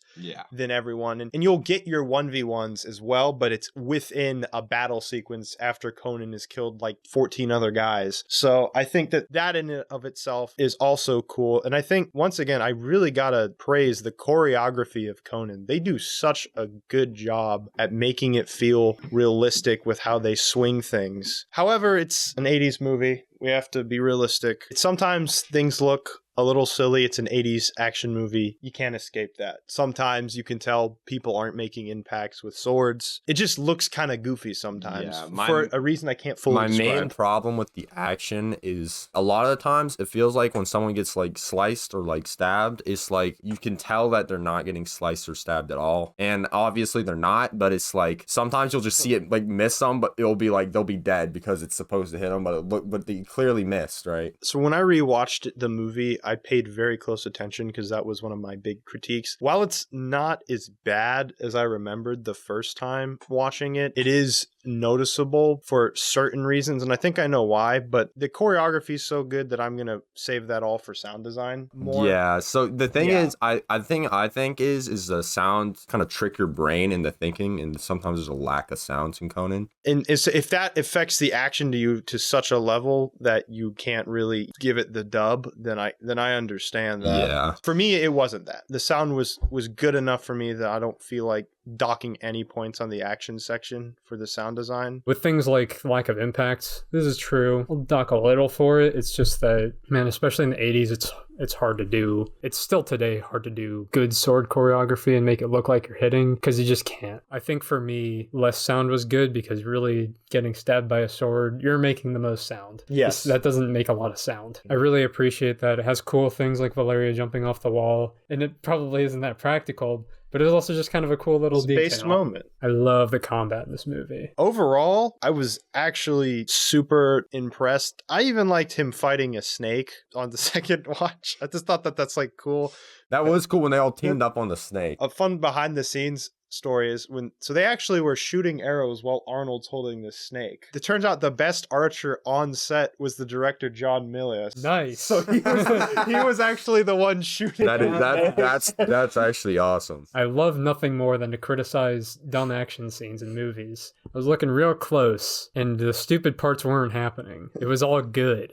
than everyone. And you'll get your 1v1s as well, but it's within a battle sequence after Conan has killed like 14 other guys. So I think that in and of itself is also cool. And I think, once again, I really gotta praise the choreography of Conan. They do such a good job at making it feel realistic with how they swing things. However, it's an 80s movie. We have to be realistic. Sometimes things look a little silly. It's an 80s action movie. You can't escape that. Sometimes you can tell people aren't making impacts with swords. It just looks kind of goofy sometimes for a reason I can't fully describe. My main problem with the action is a lot of the times it feels like when someone gets like sliced or like stabbed, it's like you can tell that they're not getting sliced or stabbed at all. And obviously they're not, but it's like sometimes you'll just see it like miss them, but it'll be like they'll be dead because it's supposed to hit them, but they clearly missed, right? So when I rewatched the movie, I paid very close attention because that was one of my big critiques. While it's not as bad as I remembered the first time watching it, it is noticeable for certain reasons, and I think I know why, but the choreography is so good that I'm gonna save that all for sound design more. Yeah, so the thing is, I think is the sound kind of trick your brain into thinking, and sometimes there's a lack of sounds in Conan. And if that affects the action to you to such a level that you can't really give it the dub, then I understand that. Yeah. For me, it wasn't that. The sound was good enough for me that I don't feel like docking any points on the action section for the sound design. With things like lack of impact, this is true. I'll dock a little for it. It's just that, man, especially in the 80s, it's hard to do. It's still today hard to do good sword choreography and make it look like you're hitting, because you just can't. I think for me, less sound was good, because really getting stabbed by a sword, you're making the most sound. Yes. That doesn't make a lot of sound. I really appreciate that. It has cool things like Valeria jumping off the wall, and it probably isn't that practical, but it's also just kind of a cool little detail. Based moment. I love the combat in this movie. Overall, I was actually super impressed. I even liked him fighting a snake on the second watch. I just thought that's like cool. That was cool when they all teamed up on the snake. A fun behind the scenes story is so they actually were shooting arrows while Arnold's holding this snake. It turns out the best archer on set was the director John Milius. Nice. So he was actually the one shooting. That's actually awesome. I love nothing more than to criticize dumb action scenes in movies. I was looking real close, and the stupid parts weren't happening. It was all good.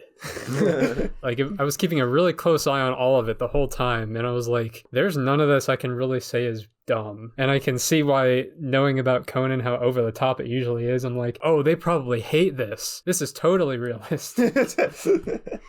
I was keeping a really close eye on all of it the whole time, and I was like, there's none of this I can really say is dumb. And I can see why, knowing about Conan, how over the top it usually is, I'm like, oh, they probably hate this. This is totally realistic.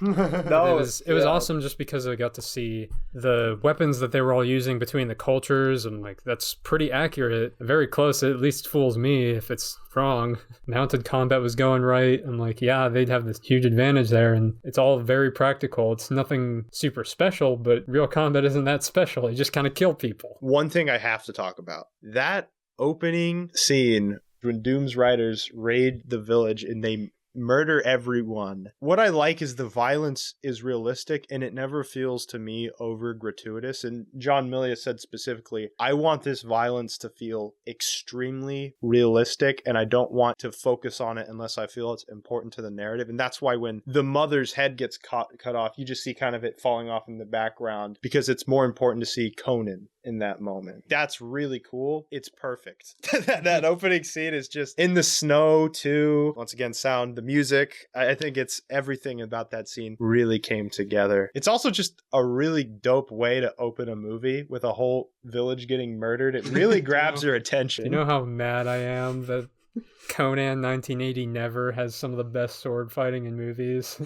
No, it was awesome just because I got to see the weapons that they were all using between the cultures, and like that's pretty accurate, very close. It at least fools me if it's wrong. Mounted combat was going right. I'm like, yeah, they'd have this huge advantage there, and it's all very practical. It's nothing super special, but real combat isn't that special. You just kind of kill people. One thing I have to talk about, that opening scene when Doom's riders raid the village and they murder everyone. What I like is the violence is realistic and it never feels to me over gratuitous. And John Milius said specifically, I want this violence to feel extremely realistic and I don't want to focus on it unless I feel it's important to the narrative. And that's why when the mother's head gets cut off, you just see kind of it falling off in the background because it's more important to see Conan in that moment. That's really cool. It's perfect. That opening scene is just in the snow too. Once again, sound, the music. I think it's everything about that scene really came together. It's also just a really dope way to open a movie with a whole village getting murdered. It really grabs your attention. You know how mad I am that Conan 1980 never has some of the best sword fighting in movies?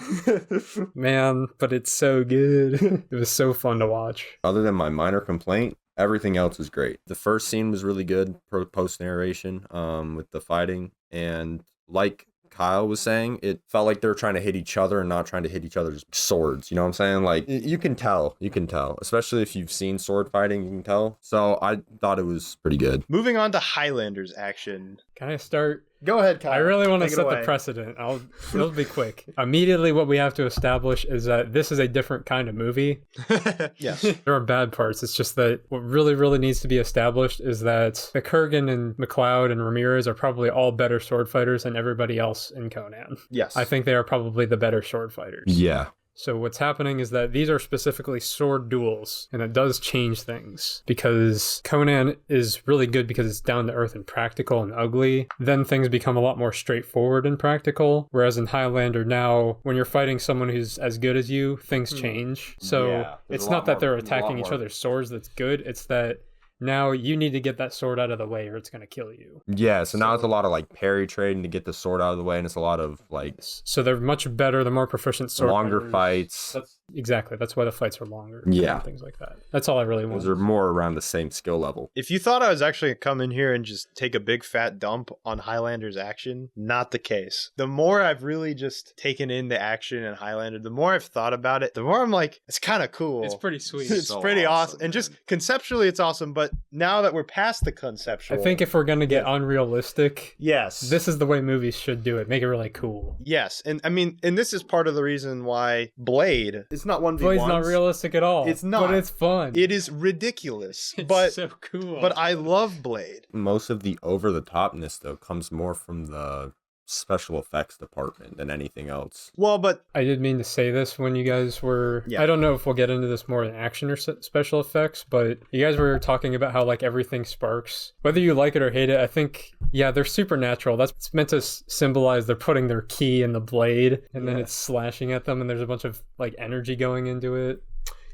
Man, but it's so good. It was so fun to watch. Other than my minor complaint, everything else is great. The first scene was really good, post narration, with the fighting, and like Kyle was saying, it felt like they were trying to hit each other and not trying to hit each other's swords. You know what I'm saying? Like, you can tell, especially if you've seen sword fighting, you can tell. So I thought it was pretty good. Moving on to Highlander's action. Can I start? Go ahead, Kyle. I really want to Take it set away. the precedent. It'll be quick. Immediately, what we have to establish is that this is a different kind of movie. Yes. There are bad parts. It's just that what really, really needs to be established is that McCurgan and McLeod and Ramirez are probably all better sword fighters than everybody else in Conan. Yes. I think they are probably the better sword fighters. Yeah. So what's happening is that these are specifically sword duels, and it does change things because Conan is really good because it's down to earth and practical and ugly. Then things become a lot more straightforward and practical, whereas in Highlander now, when you're fighting someone who's as good as you, things change. So Yeah, it's not that they're attacking each other's swords that's good, it's that now you need to get that sword out of the way or it's going to kill you. Yeah, so now it's a lot of like parry trading to get the sword out of the way, and it's a lot of like So they're much better, the more proficient sword longer fighters. fights. Exactly. That's why the fights are longer. Yeah. And things like that. That's all I really want. Those are more around the same skill level. If you thought I was actually going to come in here and just take a big fat dump on Highlander's action, not the case. The more I've really just taken in the action in Highlander, the more I've thought about it, the more I'm like, it's kind of cool. It's pretty sweet. It's So pretty awesome. awesome, And just conceptually, it's awesome. But now that we're past the conceptual. I think if we're going to get unrealistic, Yes. this is the way movies should do it. Make it really cool. Yes. And I mean, and this is part of the reason why Blade, it's not 1v1. Blade's not realistic at all. It's not. But it's fun. It is ridiculous. It's but so cool. But I love Blade. Most of the over the topness though comes more from the special effects department than anything else. Well, but I did mean to say this when you guys were... Yeah. I don't know if we'll get into this more in action or special effects, but you guys were talking about how like everything sparks. Whether you like it or hate it, I think, yeah, they're supernatural. That's meant to symbolize they're putting their key in the blade and then it's slashing at them and there's a bunch of like energy going into it.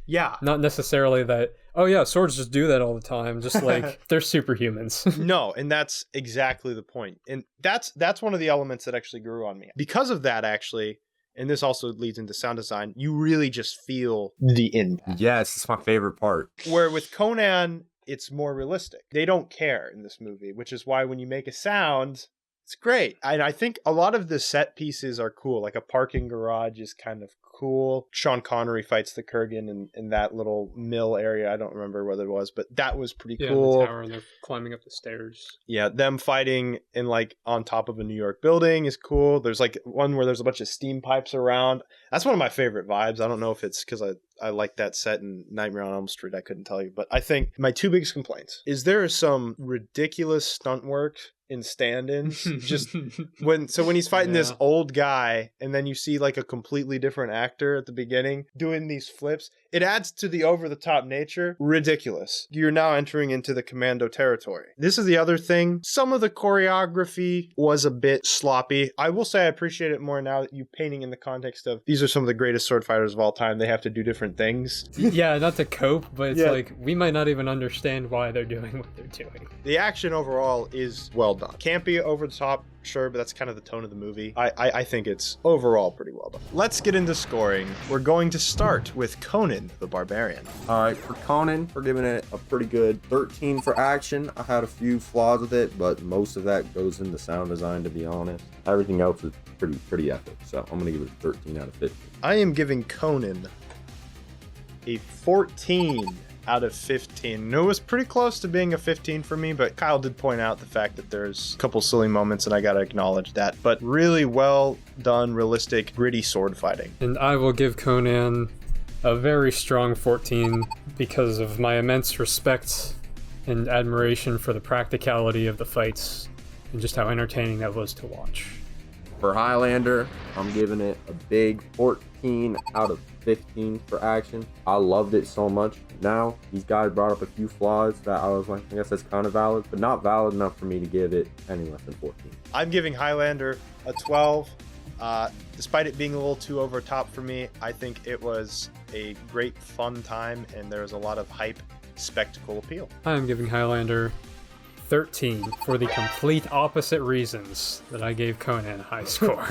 yeah. Not necessarily that, oh yeah, swords just do that all the time. Just like they're superhumans. No, and that's exactly the point. And that's one of the elements that actually grew on me. Because of that, actually, and this also leads into sound design, you really just feel the impact. Yes, it's my favorite part. Where with Conan, it's more realistic. They don't care in this movie, which is why when you make a sound, it's great. And I think a lot of the set pieces are cool. Like a parking garage is kind of cool. Sean Connery fights the Kurgan in that little mill area. I don't remember what it was, but that was pretty cool. The tower and they're climbing up the stairs. Yeah, them fighting in like on top of a New York building is cool. There's like one where there's a bunch of steam pipes around. That's one of my favorite vibes. I don't know if it's because I like that set in Nightmare on Elm Street. I couldn't tell you, but I think my two biggest complaints is there is some ridiculous stunt work in stand-ins. Just when he's fighting this old guy, and then you see like a completely different actor at the beginning doing these flips, it adds to the over-the-top nature. Ridiculous. You're now entering into the commando territory. This is the other thing. Some of the choreography was a bit sloppy. I will say I appreciate it more now that you painting in the context of these are some of the greatest sword fighters of all time. They have to do different things. Yeah, not to cope, but it's like we might not even understand why they're doing what they're doing. The action overall is well done. Can't be over the top, sure, but that's kind of the tone of the movie. I think it's overall pretty well done. Let's get into scoring. We're going to start with Conan the Barbarian. All right, for Conan, we're giving it a pretty good 13 for action. I had a few flaws with it, but most of that goes into sound design, to be honest. Everything else is pretty epic, so I'm gonna give it a 13 out of 15. I am giving Conan a 14 out of 15. No, it was pretty close to being a 15 for me, but Kyle did point out the fact that there's a couple silly moments, and I gotta acknowledge that. But really well done, realistic, gritty sword fighting. And I will give Conan a very strong 14 because of my immense respect and admiration for the practicality of the fights and just how entertaining that was to watch. For Highlander, I'm giving it a big 14 out of 15 for action. I loved it so much. Now, these guys brought up a few flaws that I was like, I guess that's kind of valid, but not valid enough for me to give it any less than 14. I'm giving Highlander a 12. Despite it being a little too over top for me, I think it was a great fun time, and there was a lot of hype, spectacle appeal. I am giving Highlander 13 for the complete opposite reasons that I gave Conan a high score.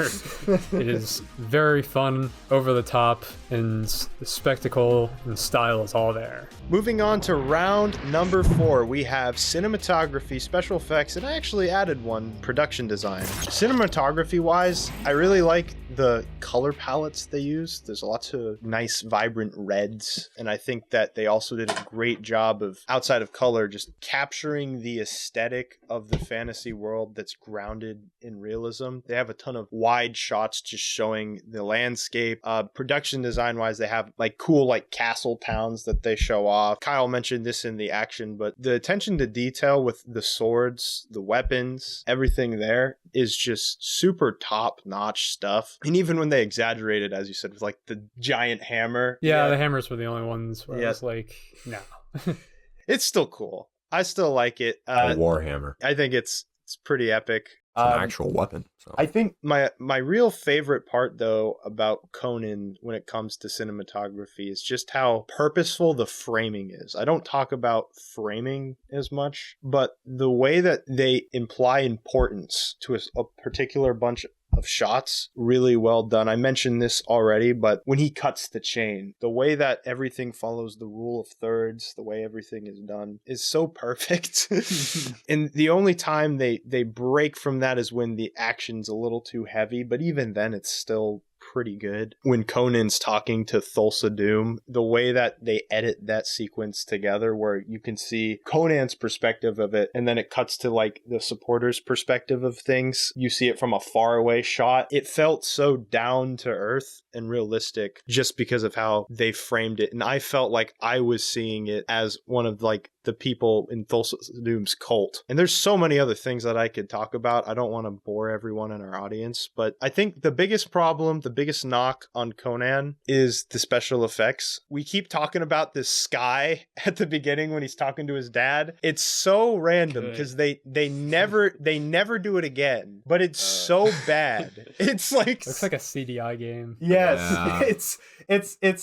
It is very fun, over the top, and the spectacle and style is all there. Moving on to round number 4, we have cinematography, special effects, and I actually added one, production design. Cinematography wise, I really like the color palettes they use. There's lots of nice vibrant reds, and I think that they also did a great job of, outside of color, just capturing the aesthetic of the fantasy world that's grounded in realism. They have a ton of wide shots just showing the landscape. Production design wise, they have like cool like castle towns that they show off. Kyle mentioned this in the action, but the attention to detail with the swords, the weapons, everything there is just super top-notch stuff. And even when they exaggerated, as you said, with like the giant hammer. Yeah, the hammers were the only ones where I was like, no. It's still cool. I still like it. A warhammer. I think it's pretty epic. It's an actual weapon. So. I think my real favorite part, though, about Conan when it comes to cinematography is just how purposeful the framing is. I don't talk about framing as much, but the way that they imply importance to a particular bunch of shots, really well done. I mentioned this already, but when he cuts the chain, the way that everything follows the rule of thirds, the way everything is done is so perfect. And the only time they break from that is when the action's a little too heavy, but even then it's still pretty good. When Conan's talking to Thulsa Doom, the way that they edit that sequence together where you can see Conan's perspective of it and then it cuts to like the supporter's perspective of things. You see it from a faraway shot. It felt so down to earth and realistic just because of how they framed it. And I felt like I was seeing it as one of like the people in Thulsa Doom's cult. And there's so many other things that I could talk about. I don't want to bore everyone in our audience, but I think the biggest problem, the biggest knock on Conan is the special effects. We keep talking about this sky at the beginning when he's talking to his dad. It's so random because they never do it again, but it's so bad. It's like looks like a CDI game. Yes. Yeah. It's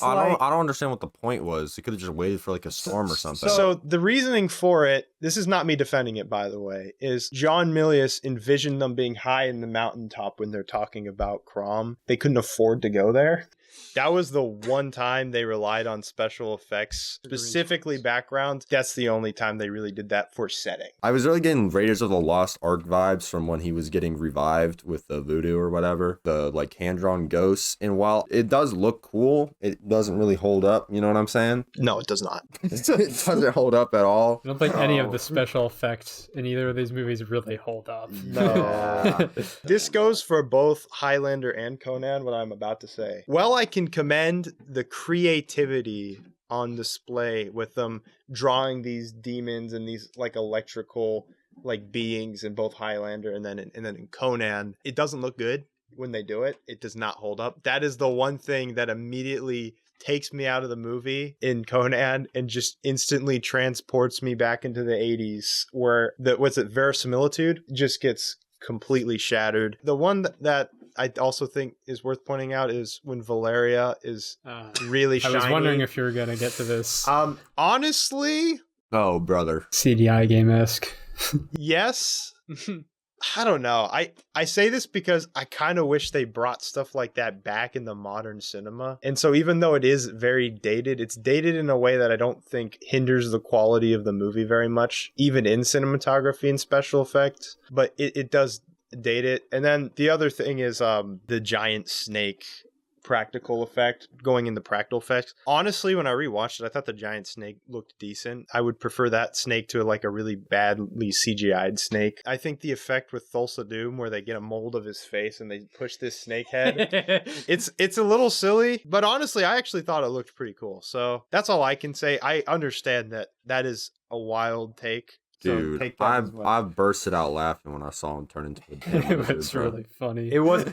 I don't understand what the point was. They could have just waited for like a storm or something. So the reasoning for it, this is not me defending it, by the way, is John Milius envisioned them being high in the mountaintop when they're talking about Crom. They couldn't afford to go there. That was the one time they relied on special effects, specifically backgrounds. That's the only time they really did that for setting. I was really getting Raiders of the Lost Ark vibes from when he was getting revived with the voodoo or whatever, the like hand-drawn ghosts. And while it does look cool, it doesn't really hold up. You know what I'm saying? No, it does not. It doesn't hold up at all. I don't think any of the special effects in either of these movies really hold up. No. This goes for both Highlander and Conan, what I'm about to say. Well, I can commend the creativity on display with them drawing these demons and these like electrical like beings in both Highlander and then in Conan. It doesn't look good when they do it. It does not hold up. That is the one thing that immediately takes me out of the movie in Conan and just instantly transports me back into the 80s where verisimilitude just gets completely shattered. The one that I also think is worth pointing out is when Valeria is really shiny. I was wondering if you were going to get to this. Honestly, Oh, brother. CDI game-esque. yes. I don't know. I say this because I kind of wish they brought stuff like that back in the modern cinema. And so even though it is very dated, it's dated in a way that I don't think hinders the quality of the movie very much, even in cinematography and special effects. But it does date it. And then the other thing is the giant snake practical effect, going into practical effects. Honestly, when I rewatched it, I thought the giant snake looked decent. I would prefer that snake to like a really badly CGI'd snake. I think the effect with Thulsa Doom where they get a mold of his face and they push this snake head, it's a little silly, but honestly, I actually thought it looked pretty cool. So that's all I can say. I understand that is a wild take. Dude, So I bursted out laughing when I saw him turn into a demon. It was really funny. It was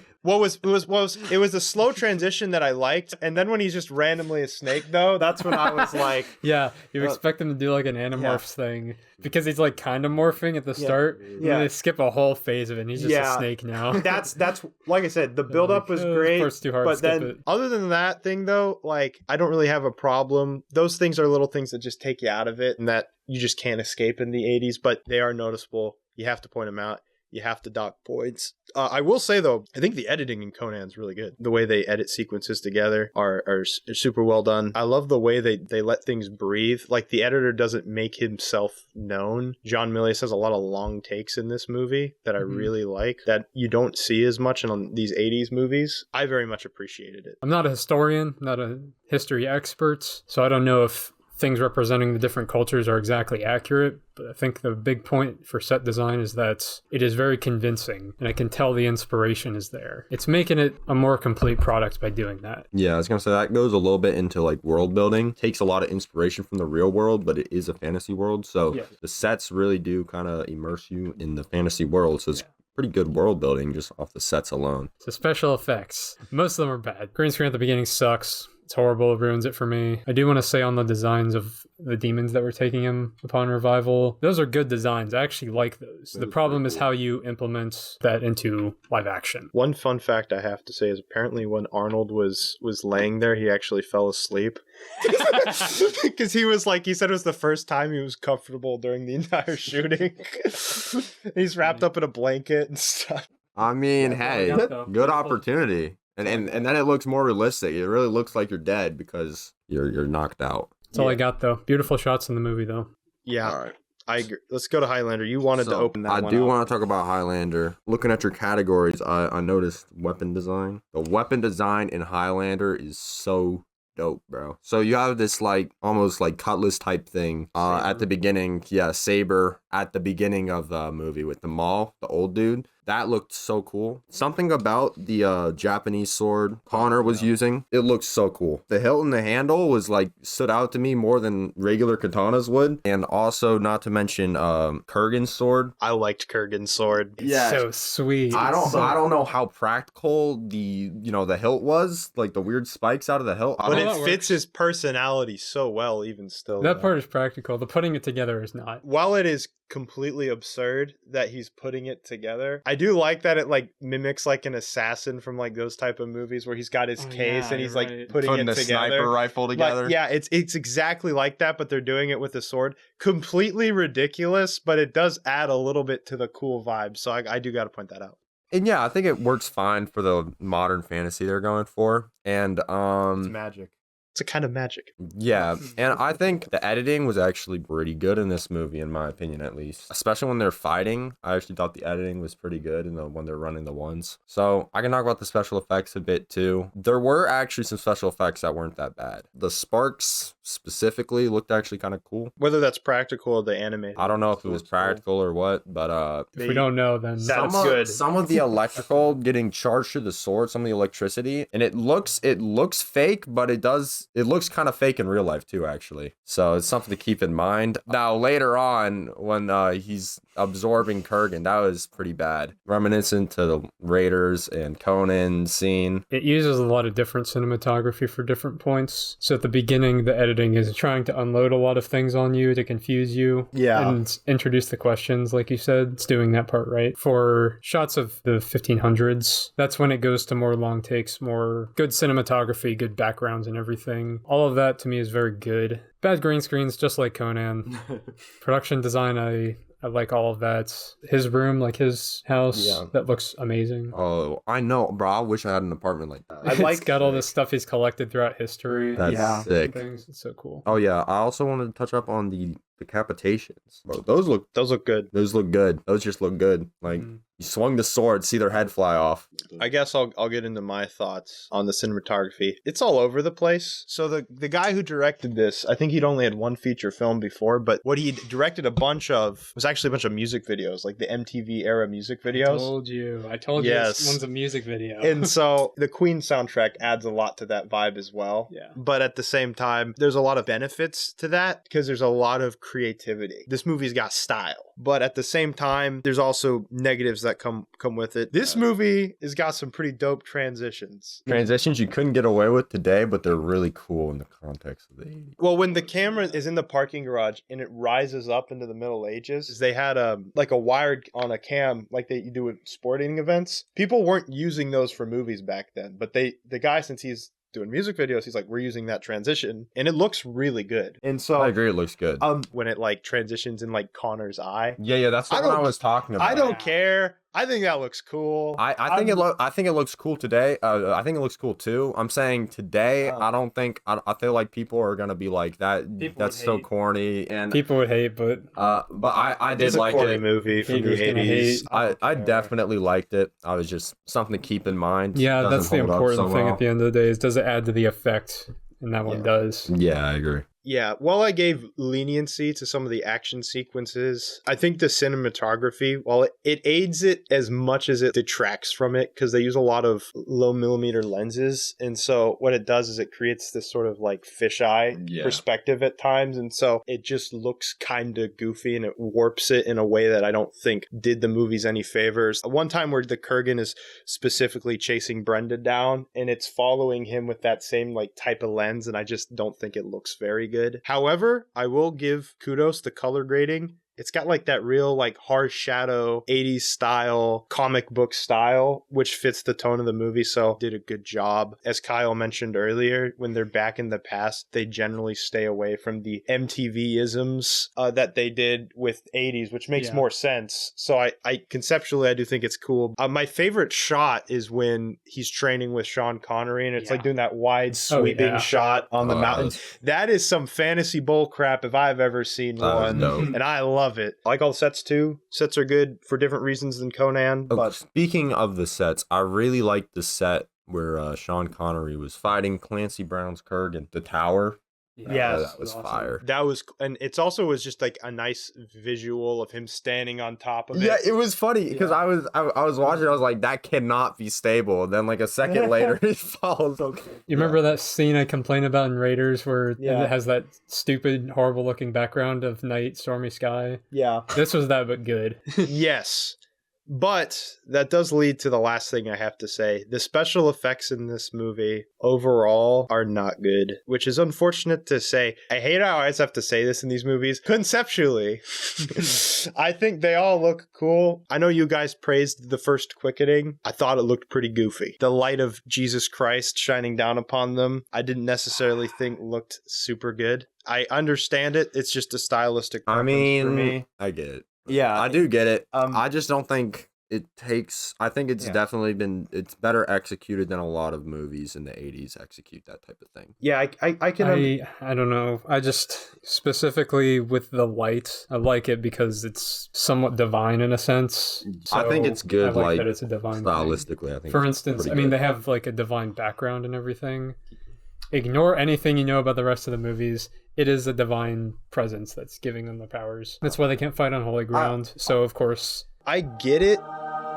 a slow transition that I liked, and then when he's just randomly a snake, though, that's when I was like, yeah, you expect him to do like an Animorphs thing because he's like kind of morphing at the start. And then they skip a whole phase of it, and he's just a snake now. That's like I said, the build up was great, too hard but to skip then it. other than that thing though, like I don't really have a problem. Those things are little things that just take you out of it, and that you just can't escape in the 80s, but they are noticeable. You have to point them out. You have to dock points. I will say, though, I think the editing in Conan is really good. The way they edit sequences together are super well done. I love the way they let things breathe. Like, the editor doesn't make himself known. John Milius has a lot of long takes in this movie that I really like, that you don't see as much in these 80s movies. I very much appreciated it. I'm not a historian, not a history expert, so I don't know if things representing the different cultures are exactly accurate, but I think the big point for set design is that it is very convincing, and I can tell the inspiration is there. It's making it a more complete product by doing that. Yeah, I was gonna say that goes a little bit into like world building. Takes a lot of inspiration from the real world, but it is a fantasy world, so the sets really do kind of immerse you in the fantasy world. So it's pretty good world building just off the sets alone. So special effects, most of them are bad. Green screen at the beginning sucks. It's horrible. It ruins it for me. I do want to say on the designs of the demons that were taking him upon revival, those are good designs. I actually like those. The problem is how you implement that into live action. One fun fact I have to say is apparently when Arnold was laying there, he actually fell asleep. Because he said it was the first time he was comfortable during the entire shooting. He's wrapped up in a blanket and stuff. I mean, hey, good opportunity. And then it looks more realistic. It really looks like you're dead because you're knocked out. That's all I got, though. Beautiful shots in the movie, though. Yeah. All right. I agree. Let's go to Highlander. You wanted to open that I one do up. want to talk about Highlander. Looking at your categories, I noticed weapon design. The weapon design in Highlander is so dope, bro. So you have this like almost like cutlass type thing at the beginning. Yeah, saber at the beginning of the movie with the Maul, the old dude. That looked so cool. Something about the Japanese sword Connor was using, it looked so cool. The hilt and the handle was like stood out to me more than regular katanas would. And also, not to mention Kurgan's sword. I liked Kurgan's sword. It's so sweet. I don't know how practical the hilt was, like the weird spikes out of the hilt. But it fits his personality so well, even still. That part is practical. The putting it together is not. While it is completely absurd that he's putting it together, I do like that it like mimics like an assassin from like those type of movies where he's got his case and he's like putting it the together. Sniper rifle together. Like, yeah, it's exactly like that, but they're doing it with a sword. Completely ridiculous, but it does add a little bit to the cool vibe. So I do got to point that out. And yeah, I think it works fine for the modern fantasy they're going for. And it's magic. It's a kind of magic. Yeah, and I think the editing was actually pretty good in this movie, in my opinion, at least. Especially when they're fighting, I actually thought the editing was pretty good when they're running the ones. So I can talk about the special effects a bit too. There were actually some special effects that weren't that bad. The sparks specifically looked actually kind of cool. Whether that's practical or the animated. I don't know if it was practical or what, but if we don't know, then that's good. Some of the electrical getting charged to the sword, some of the electricity, and it looks fake, but it looks kind of fake in real life too, actually. So it's something to keep in mind. Now later on, when he's absorbing Kurgan. That was pretty bad. Reminiscent to the Raiders and Conan scene. It uses a lot of different cinematography for different points. So at the beginning, the editing is trying to unload a lot of things on you to confuse you. Yeah. And introduce the questions, like you said. It's doing that part right. For shots of the 1500s, that's when it goes to more long takes, more good cinematography, good backgrounds and everything. All of that to me is very good. Bad green screens, just like Conan. Production design, I like all of that. His room, like his house, that looks amazing. Oh, I know, bro. I wish I had an apartment like that. It's got all this stuff he's collected throughout history. That's sick. Things. It's so cool. Oh yeah, I also wanted to touch up on the decapitations. Bro, those look good. Those look good. Those just look good. Like you swung the sword, see their head fly off. I guess I'll get into my thoughts on the cinematography. It's all over the place. So the guy who directed this, I think he'd only had one feature film before, but what he directed a bunch of was actually a bunch of music videos, like the MTV era music videos. I told you Yes. this one's a music video. And so the Queen soundtrack adds a lot to that vibe as well. Yeah. But at the same time, there's a lot of benefits to that because there's a lot of creativity. This movie's got style. But at the same time, there's also negatives that come with it. This movie has got some pretty dope transitions. Transitions you couldn't get away with today, but they're really cool in the context of the 80s. Well, when the camera is in the parking garage and it rises up into the Middle Ages, they had a wired on a cam like you do at sporting events. People weren't using those for movies back then, but the guy, since he's doing music videos, he's like, we're using that transition and it looks really good. And so I agree, it looks good. When it like transitions in like Connor's eye. Yeah, that's the one I was talking about. I don't care. I think that looks cool. I think it looks cool today. I think it looks cool too. I'm saying today, I feel like people are gonna be like that. That's so corny, and people would hate, but I did like corny it. Movie from the 80s. I definitely liked it. I was just something to keep in mind. Yeah, that's the important thing at the end of the day is does it add to the effect, and that one does. Yeah, I agree. Yeah, while I gave leniency to some of the action sequences, I think the cinematography, while it aids it as much as it detracts from it, because they use a lot of low millimeter lenses. And so what it does is it creates this sort of like fisheye perspective at times. And so it just looks kind of goofy and it warps it in a way that I don't think did the movies any favors. One time where the Kurgan is specifically chasing Brenda down and it's following him with that same like type of lens. And I just don't think it looks very good. However, I will give kudos to color grading. It's got like that real like harsh shadow 80s style, comic book style, which fits the tone of the movie. So did a good job. As Kyle mentioned earlier, when they're back in the past, they generally stay away from the MTV-isms that they did with 80s, which makes more sense. So I conceptually, I do think it's cool. My favorite shot is when he's training with Sean Connery and it's like doing that wide sweeping shot on the mountain. That is some fantasy bull crap if I've ever seen one. And I love it. I like all the sets too. Sets are good for different reasons than Conan. But speaking of the sets, I really liked the set where Sean Connery was fighting Clancy Brown's Kurgan, the tower. Yeah, that was awesome. Fire. That was, and it's also was just like a nice visual of him standing on top of it. Yeah, it was funny because I was watching. I was like, that cannot be stable. Then like a second later, it falls. Okay. You remember that scene I complained about in Raiders where it has that stupid, horrible looking background of night, stormy sky? Yeah, this was that, but good. Yes. But that does lead to the last thing I have to say. The special effects in this movie overall are not good, which is unfortunate to say. I hate how I always have to say this in these movies. Conceptually, I think they all look cool. I know you guys praised the first quickening. I thought it looked pretty goofy. The light of Jesus Christ shining down upon them, I didn't necessarily think looked super good. I understand it. It's just a stylistic preference for me. I get it. Yeah, I do get it. I just don't think it takes. I think it's definitely it's better executed than a lot of movies in the 80s execute that type of thing. Yeah, I can. I don't know. I just specifically with the light, I like it because it's somewhat divine in a sense. So I think it's good. I like that it's a divine stylistically. thing. I think. For instance, I mean they have like a divine background and everything. Ignore anything you know about the rest of the movies. It is a divine presence that's giving them the powers. That's why they can't fight on holy ground. So, of course... I get it,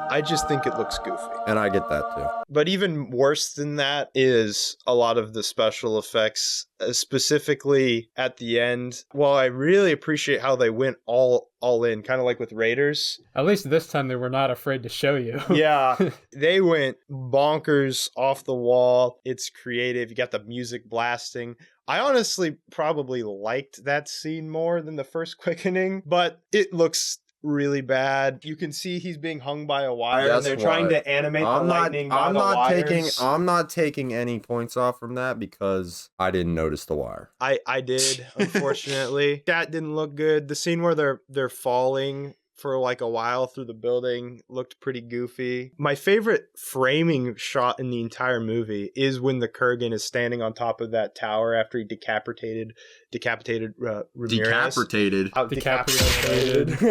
I just think it looks goofy. And I get that too. But even worse than that is a lot of the special effects, specifically at the end. Well, I really appreciate how they went all in, kind of like with Raiders. At least this time they were not afraid to show you. Yeah, they went bonkers off the wall. It's creative. You got the music blasting. I honestly probably liked that scene more than the first quickening, but it looks really bad. You can see he's being hung by a wire, and they're trying to animate the lightning by the wires. I'm not taking any points off from that because I didn't notice the wire. I did, unfortunately. That didn't look good. The scene where they're falling for like a while through the building looked pretty goofy. My favorite framing shot in the entire movie is when the Kurgan is standing on top of that tower after he decapitated Ramirez. Decapitated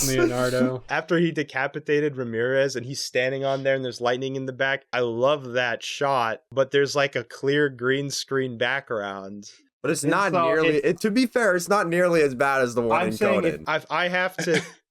Leonardo. After he decapitated Ramirez and he's standing on there and there's lightning in the back. I love that shot, but there's like a clear green screen background. But it's not to be fair, it's not nearly as bad as the one in Conan.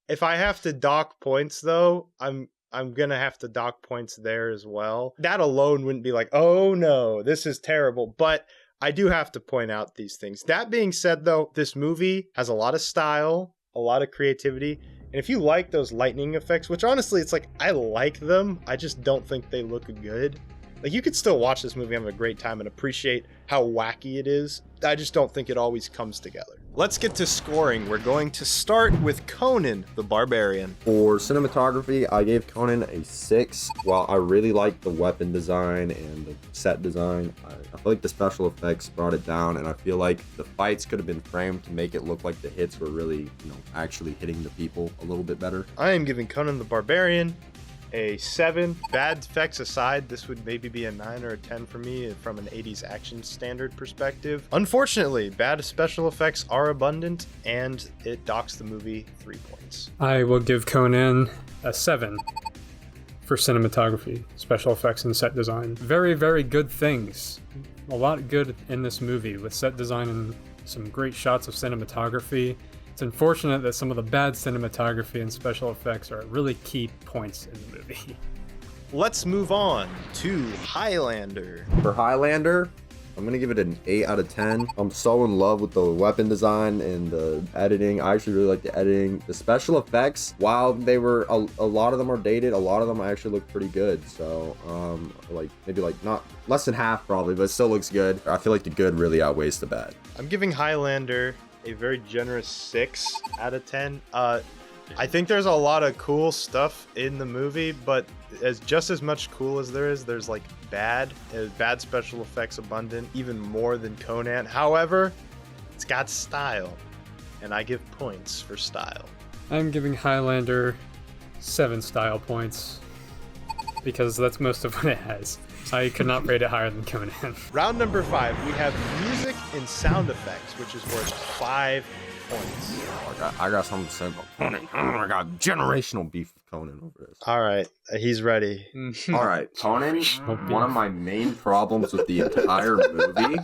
If I have to dock points, though, I'm gonna have to dock points there as well. That alone wouldn't be like, oh no, this is terrible. But I do have to point out these things. That being said, though, this movie has a lot of style, a lot of creativity. And if you like those lightning effects, which honestly, it's like, I like them, I just don't think they look good. Like, you could still watch this movie and have a great time and appreciate how wacky it is. I just don't think it always comes together. Let's get to scoring. We're going to start with Conan the Barbarian. For cinematography, I gave Conan a 6. While I really liked the weapon design and the set design, I feel like the special effects brought it down, and I feel like the fights could have been framed to make it look like the hits were really, actually hitting the people a little bit better. I am giving Conan the Barbarian a 7. Bad effects aside, this would maybe be a 9 or a 10 for me from an 80s action standard perspective. Unfortunately, bad special effects are abundant, and it docks the movie 3 points. I will give Conan a 7 for cinematography, special effects, and set design. Very, very good things. A lot good in this movie with set design and some great shots of cinematography. It's unfortunate that some of the bad cinematography and special effects are really key points in the movie. Let's move on to Highlander. For Highlander, I'm going to give it an 8 out of 10. I'm so in love with the weapon design and the editing. I actually really like the editing. The special effects, while they were, a lot of them are dated, a lot of them actually look pretty good. So, maybe not less than half probably, but it still looks good. I feel like the good really outweighs the bad. I'm giving Highlander a very generous 6 out of 10. I think there's a lot of cool stuff in the movie, but just as much cool as there's like bad special effects abundant, even more than Conan. However, it's got style, and I give points for style. I'm giving Highlander 7 style points because that's most of what it has. I could not rate it higher than Conan. Round number 5, we have music and sound effects, which is worth 5 points. I got something to say about Conan. I got generational beef with Conan over this. All right, he's ready. All right, Conan, one of my main problems with the entire movie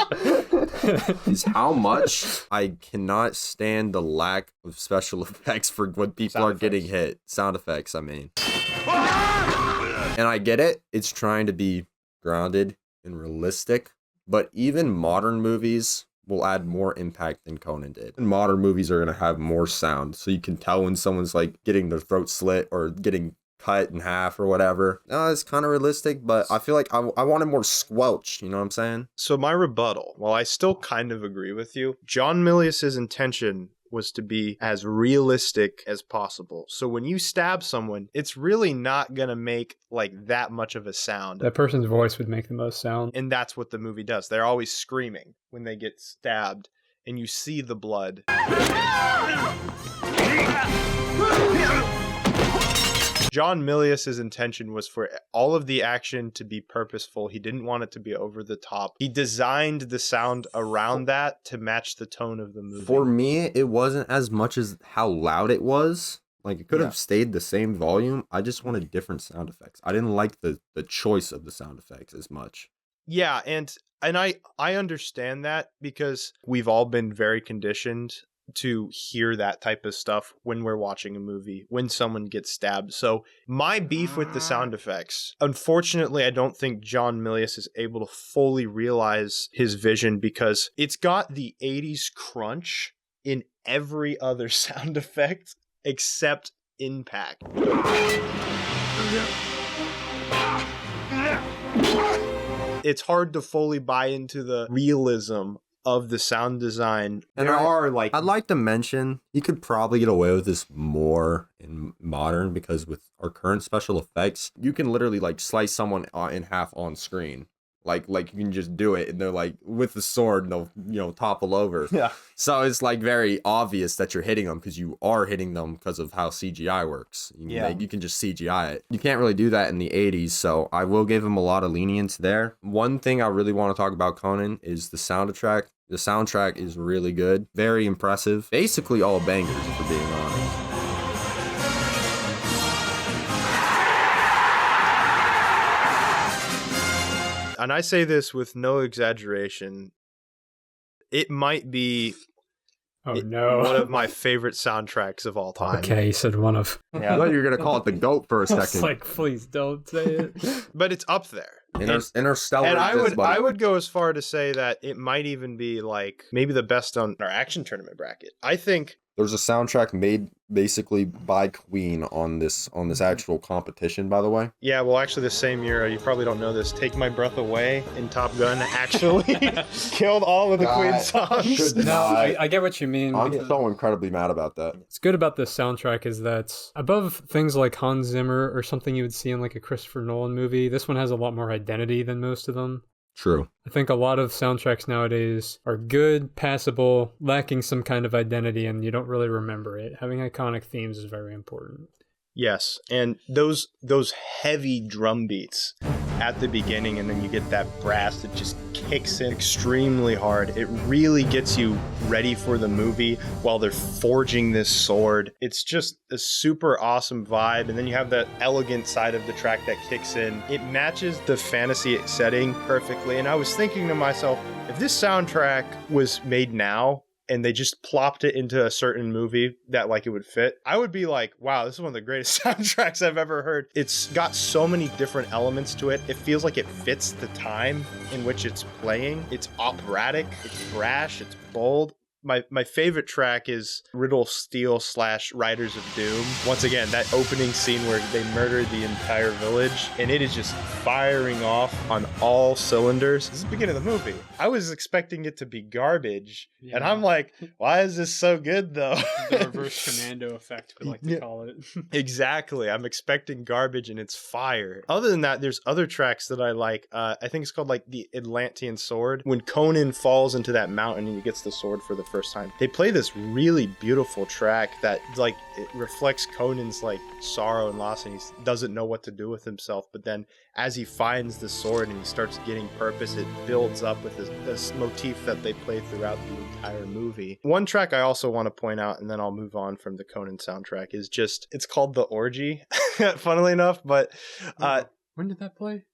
is how much I cannot stand the lack of special effects for when people are getting hit. Sound effects, I mean. And I get it. It's trying to be grounded and realistic, but even modern movies will add more impact than Conan did. And modern movies are going to have more sound, so you can tell when someone's like getting their throat slit or getting cut in half or whatever. It's kind of realistic, but I feel like I wanted more squelch, you know what I'm saying? So my rebuttal, while I still kind of agree with you, John Milius's intention was to be as realistic as possible. So when you stab someone, it's really not gonna make like that much of a sound. That person's voice would make the most sound. And that's what the movie does. They're always screaming when they get stabbed, and you see the blood. John Milius's intention was for all of the action to be purposeful. He didn't want it to be over the top. He designed the sound around that to match the tone of the movie. For me, it wasn't as much as how loud it was. Like, it could have stayed the same volume. I just wanted different sound effects. I didn't like the choice of the sound effects as much. Yeah, and I understand that because we've all been very conditioned to hear that type of stuff when we're watching a movie, when someone gets stabbed. So my beef with the sound effects, unfortunately, I don't think John Milius is able to fully realize his vision because it's got the 80s crunch in every other sound effect except impact. It's hard to fully buy into the realism of the sound design. And I'd like to mention, you could probably get away with this more in modern because with our current special effects, you can literally like slice someone in half on screen. Like you can just do it and they're like with the sword and they'll topple over. Yeah. So it's like very obvious that you're hitting them because you are hitting them because of how CGI works. You can just CGI it. You can't really do that in the 80s, so I will give him a lot of lenience there. One thing I really want to talk about Conan is the soundtrack. The soundtrack is really good, very impressive. Basically all bangers, if we're being honest. And I say this with no exaggeration. It might be one of my favorite soundtracks of all time. Okay, you said one of. Yeah. I thought you were going to call it the GOAT for a second. It's like, please don't say it. But it's up there. Interstellar. And I would go as far to say that it might even be like maybe the best on our action tournament bracket. I think there's a soundtrack made basically by Queen on this actual competition, by the way. Yeah, well, actually, the same year, you probably don't know this, Take My Breath Away in Top Gun actually killed all of the Queen songs. No, I get what you mean. I'm so incredibly mad about that. What's good about this soundtrack is that above things like Hans Zimmer or something you would see in like a Christopher Nolan movie, this one has a lot more identity than most of them. True. I think a lot of soundtracks nowadays are good, passable, lacking some kind of identity, and you don't really remember it. Having iconic themes is very important. Yes, and those heavy drum beats at the beginning, and then you get that brass that just kicks in extremely hard. It really gets you ready for the movie while they're forging this sword. It's just a super awesome vibe, and then you have that elegant side of the track that kicks in. It matches the fantasy setting perfectly, and I was thinking to myself, if this soundtrack was made now, and they just plopped it into a certain movie that like it would fit, I would be like, wow, this is one of the greatest soundtracks I've ever heard. It's got so many different elements to it. It feels like it fits the time in which it's playing. It's operatic, it's brash, it's bold. My favorite track is Riddle Steel / Riders of Doom. Once again, that opening scene where they murder the entire village, and it is just firing off on all cylinders. This is the beginning of the movie. I was expecting it to be garbage, and I'm like, why is this so good, though? The reverse commando effect, we like to call it. Exactly. I'm expecting garbage, and it's fire. Other than that, there's other tracks that I like. I think it's called, like, the Atlantean Sword. When Conan falls into that mountain and he gets the sword for the first time, they play this really beautiful track that like it reflects Conan's like sorrow and loss, and he doesn't know what to do with himself, but then as he finds the sword and he starts getting purpose, it builds up with this motif that they play throughout the entire movie. One track I also want to point out, and then I'll move on from the Conan soundtrack, is just, it's called The Orgy, funnily enough, but when did that play?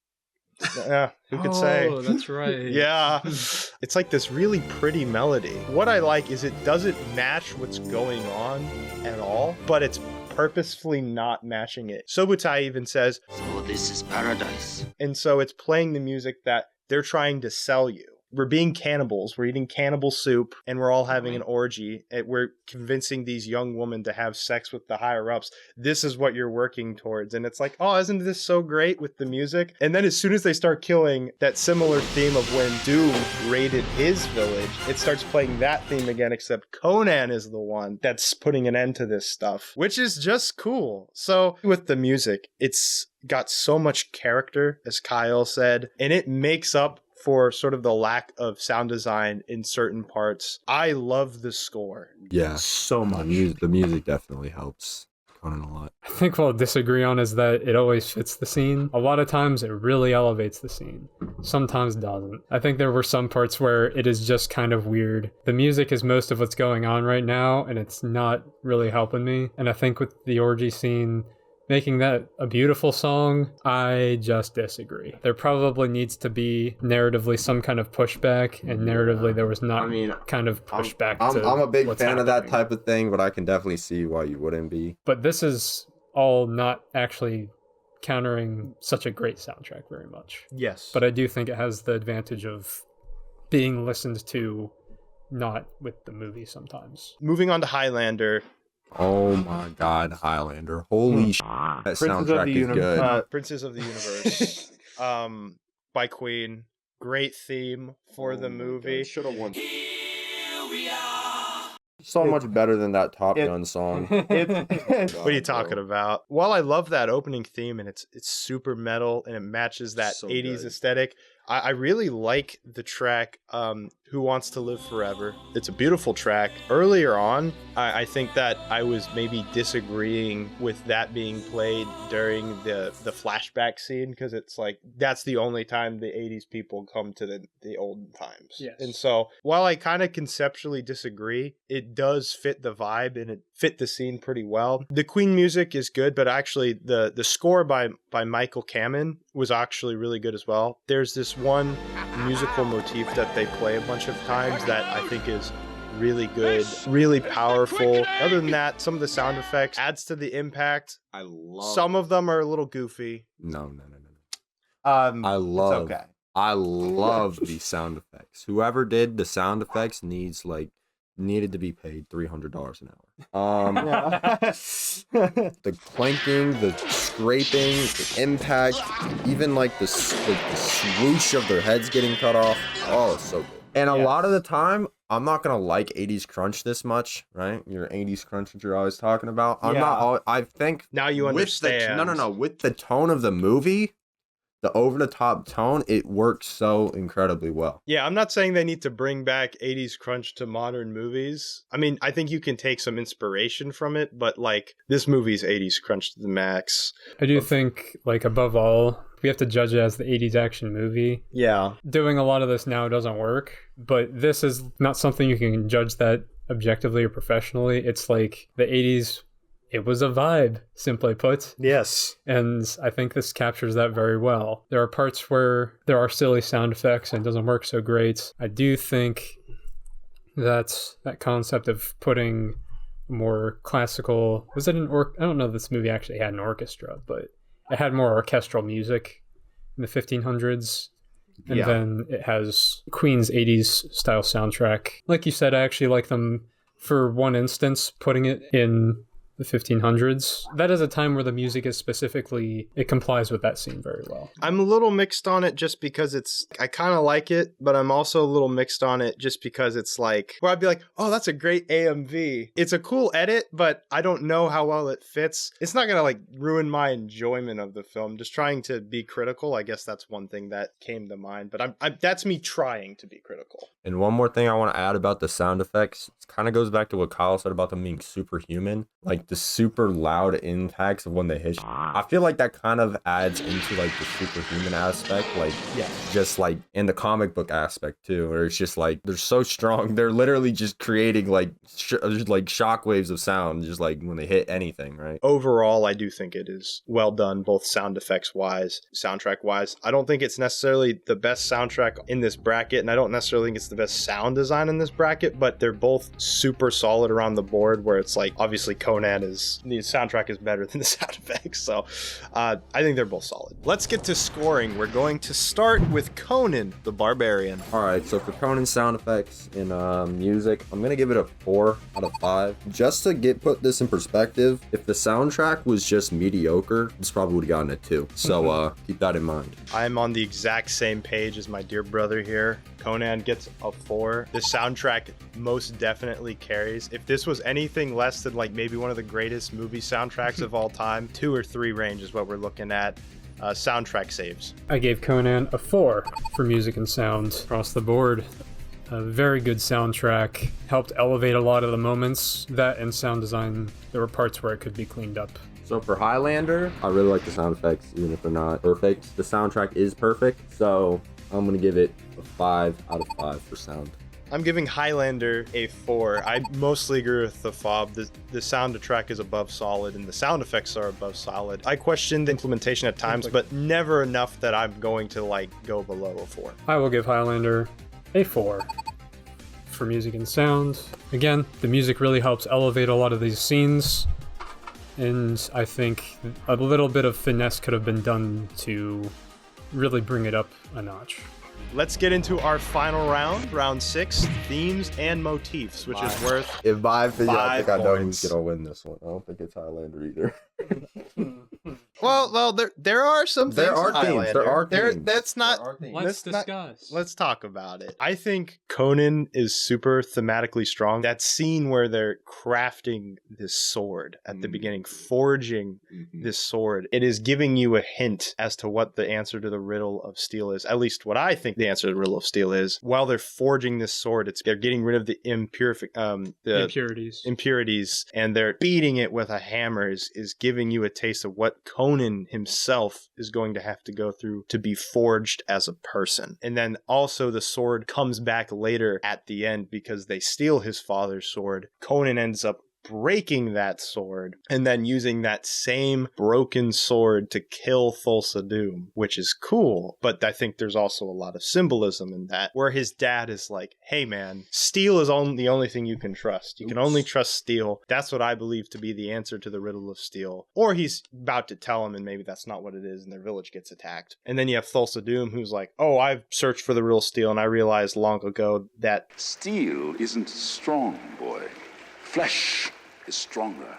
Yeah, who could say? Oh, that's right. Yeah. It's like this really pretty melody. What I like is it doesn't match what's going on at all, but it's purposefully not matching it. Subutai even says, So this is paradise. and so it's playing the music that they're trying to sell you. We're being cannibals. We're eating cannibal soup, and we're all having an orgy. And we're convincing these young women to have sex with the higher-ups. This is what you're working towards. And it's like, oh, isn't this so great with the music? And then as soon as they start killing, that similar theme of when Doom raided his village, it starts playing that theme again, except Conan is the one that's putting an end to this stuff, which is just cool. So with the music, it's got so much character, as Kyle said, and it makes up for sort of the lack of sound design in certain parts. I love the score. Yeah, So much. the music definitely helps Conan a lot. I think what I'll disagree on is that it always fits the scene. A lot of times it really elevates the scene. Sometimes it doesn't. I think there were some parts where it is just kind of weird. The music is most of what's going on right now, and it's not really helping me. And I think with the orgy scene, making that a beautiful song, I just disagree. There probably needs to be narratively some kind of pushback, and narratively there was not kind of pushback. I'm a big what's fan of that happening. type of thing, but I can definitely see why you wouldn't be. But this is all not actually countering such a great soundtrack very much. Yes. But I do think it has the advantage of being listened to not with the movie sometimes. Moving on to Highlander. Oh my God, Highlander! Holy shit, that Princes of soundtrack the is good. Princes of the Universe. By Queen. Great theme for the movie. Should have won. So much better than that Top Gun song. What are you talking about? While I love that opening theme and it's super metal and it matches that So 80s good. aesthetic, I really like the track Who Wants to Live Forever. It's a beautiful track. Earlier on, I think that I was maybe disagreeing with that being played during the flashback scene, because it's like that's the only time the 80s people come to the olden times. Yes. And so while I kind of conceptually disagree, it does fit the vibe and it fit the scene pretty well. The Queen music is good, but actually the score by Michael Kamen was actually really good as well. There's this one musical motif that they play a bunch of times that I think is really good, really powerful. Other than that, some of the sound effects adds to the impact. I love. Some of them are a little goofy. No. I I love these sound effects. Whoever did the sound effects needed to be paid $300 an hour. The clanking, the scraping, the impact, even like the swoosh of their heads getting cut off. Oh, it's so good. And a lot of the time, I'm not gonna like 80s crunch this much, right? Your 80s crunch that you're always talking about. I think Now you understand. No. With the tone of the movie, the over-the-top tone, it works so incredibly well. Yeah, I'm not saying they need to bring back 80s crunch to modern movies. I mean, I think you can take some inspiration from it, but like this movie's 80s crunch to the max. I do think, like, above all, we have to judge it as the 80s action movie. Yeah. Doing a lot of this now doesn't work, but this is not something you can judge that objectively or professionally. It's like the 80s, it was a vibe, simply put. Yes. And I think this captures that very well. There are parts where there are silly sound effects and it doesn't work so great. I do think that concept of putting more classical, I don't know if this movie actually had an orchestra, but it had more orchestral music in the 1500s. And then it has Queen's 80s style soundtrack. Like you said, I actually like them, for one instance, putting it in the 1500s. That is a time where the music is it complies with that scene very well. I'm a little mixed on it just because I kind of like it, but I'm also a little mixed on it just because it's like, where I'd be like, oh, that's a great AMV. It's a cool edit, but I don't know how well it fits. It's not going to like ruin my enjoyment of the film. Just trying to be critical. I guess that's one thing that came to mind, but that's me trying to be critical. And one more thing I want to add about the sound effects, it kind of goes back to what Kyle said about them being superhuman. Like the super loud impacts of when they hit you. I feel like that kind of adds into like the superhuman aspect, like just like in the comic book aspect too, where it's just like they're so strong, they're literally just creating like like shockwaves of sound, just like when they hit anything, right? Overall, I do think it is well done, both sound effects wise, soundtrack wise. I don't think it's necessarily the best soundtrack in this bracket, and I don't necessarily think it's the best sound design in this bracket, but they're both super solid around the board, where it's like obviously Conan the soundtrack is better than the sound effects, so I think they're both solid. Let's get to scoring. We're going to start with Conan the Barbarian. All right, so for Conan sound effects and music, I'm gonna give it a 4 out of 5. Just to put this in perspective, if the soundtrack was just mediocre, this probably would have gotten a 2. So keep that in mind. I'm on the exact same page as my dear brother here. Conan gets a 4. The soundtrack most definitely carries. If this was anything less than like maybe one of the greatest movie soundtracks of all time, 2 or 3 range is what we're looking at. Soundtrack saves. I gave Conan a 4 for music and sound across the board. A very good soundtrack, helped elevate a lot of the moments. That and sound design, there were parts where it could be cleaned up. So for Highlander, I really like the sound effects, even if they're not perfect. The soundtrack is perfect, so I'm gonna give it a 5 out of 5 for sound. I'm giving Highlander a 4. I mostly agree with the fob. The soundtrack is above solid and the sound effects are above solid. I question the implementation at times, but never enough that I'm going to like go below a 4. I will give Highlander a 4 for music and sound. Again, the music really helps elevate a lot of these scenes, and I think a little bit of finesse could have been done to really bring it up a notch. Let's get into our final round, round 6, themes and motifs, which is worth In my opinion, I think 5 I know points. who's gonna win this one. I don't think it's Highlander either. Well, there are some There things are in themes, Highlander. there are themes. That's not. There are themes. Let's Let's not- discuss. Let's talk about it. I think Conan is super thematically strong. That scene where they're crafting this sword at the beginning, forging this sword, it is giving you a hint as to what the answer to the riddle of steel is. At least what I think the answer to the riddle of steel is. While they're forging this sword, they're getting rid of the impurities, and they're beating it with a hammer is giving you a taste of what Conan himself is going to have to go through to be forged as a person. And then also the sword comes back later at the end because they steal his father's sword. Conan ends up breaking that sword and then using that same broken sword to kill Thulsa Doom, which is cool. But I think there's also a lot of symbolism in that, where his dad is like, hey man, steel is the only thing you can trust. You can only trust steel. That's what I believe to be the answer to the riddle of steel. Or he's about to tell him and maybe that's not what it is and their village gets attacked. And then you have Thulsa Doom who's like, oh, I've searched for the real steel and I realized long ago that Steel isn't strong, boy. Flesh is stronger.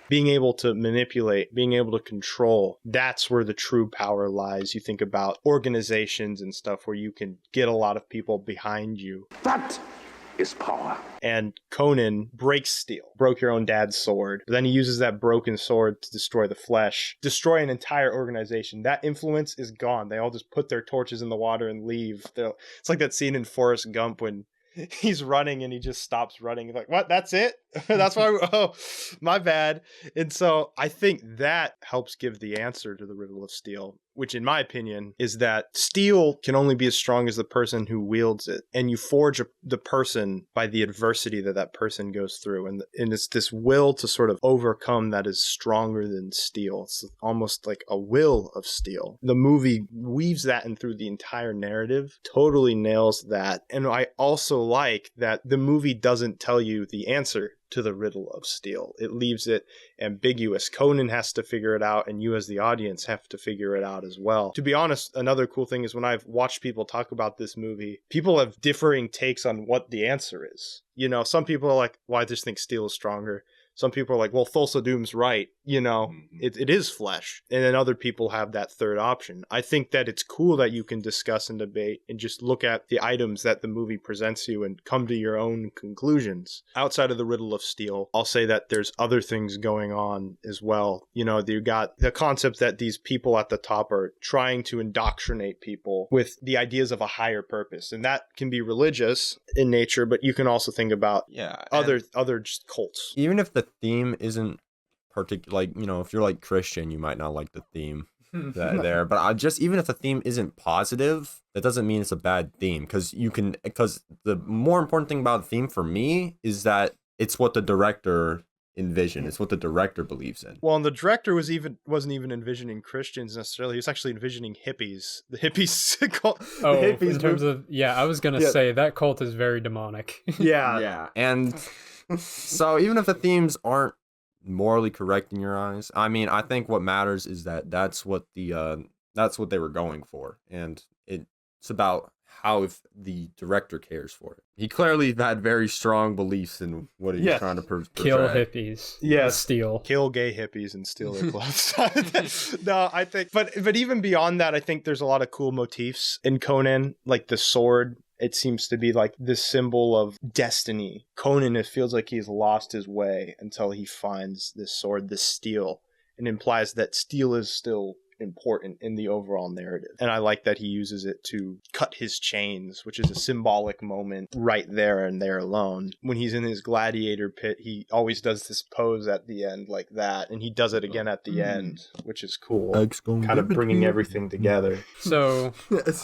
being able to manipulate, being able to control, that's where the true power lies. You think about organizations and stuff where you can get a lot of people behind you. That is power. And Conan breaks steel, broke your own dad's sword. But then he uses that broken sword to destroy the flesh, destroy an entire organization. That influence is gone. They all just put their torches in the water and leave. It's like that scene in Forrest Gump when he's running and he just stops running. He's like, what? That's it? That's why? Oh, my bad. And so I think that helps give the answer to the riddle of steel, which in my opinion is that steel can only be as strong as the person who wields it. And you forge the person by the adversity that person goes through. And it's this will to sort of overcome that is stronger than steel. It's almost like a will of steel. The movie weaves that in through the entire narrative, totally nails that. And I also like that the movie doesn't tell you the answer to the riddle of steel. It leaves it ambiguous. Conan has to figure it out, and you as the audience have to figure it out as well. To be honest, another cool thing is when I've watched people talk about this movie, people have differing takes on what the answer is. You know, some people are like, well, I just think steel is stronger. Some people are like, well, Thulsa Doom's right. You know, it is flesh. And then other people have that third option. I think that it's cool that you can discuss and debate and just look at the items that the movie presents you and come to your own conclusions. Outside of the riddle of steel, I'll say that there's other things going on as well. You know, you got the concept that these people at the top are trying to indoctrinate people with the ideas of a higher purpose. And that can be religious in nature, but you can also think about other just cults. Even if the theme isn't particular, like, you know, if you're like Christian, you might not like the theme there, but even if the theme isn't positive, that doesn't mean it's a bad theme, because the more important thing about the theme for me is that it's what the director envisioned. It's what the director believes in. Well, and the director wasn't even envisioning Christians necessarily. He was actually envisioning hippies. The hippies. In terms of, I was gonna say that cult is very demonic. Yeah. And so even if the themes aren't morally correct in your eyes, I mean, I think what matters is that that's what they were going for, and it's about how if the director cares for it. He clearly had very strong beliefs in what he's trying to portray. Kill hippies. Steal. Kill gay hippies and steal their clothes. No, I think, but even beyond that, I think there's a lot of cool motifs in Conan, like the sword. It seems to be like this symbol of destiny. Conan, it feels like he's lost his way until he finds this sword, this steel. It implies that steel is still important in the overall narrative. And I like that he uses it to cut his chains, which is a symbolic moment right there and there alone. When he's in his gladiator pit, he always does this pose at the end like that, and he does it again at the end, which is cool. Kind of bringing everything together. So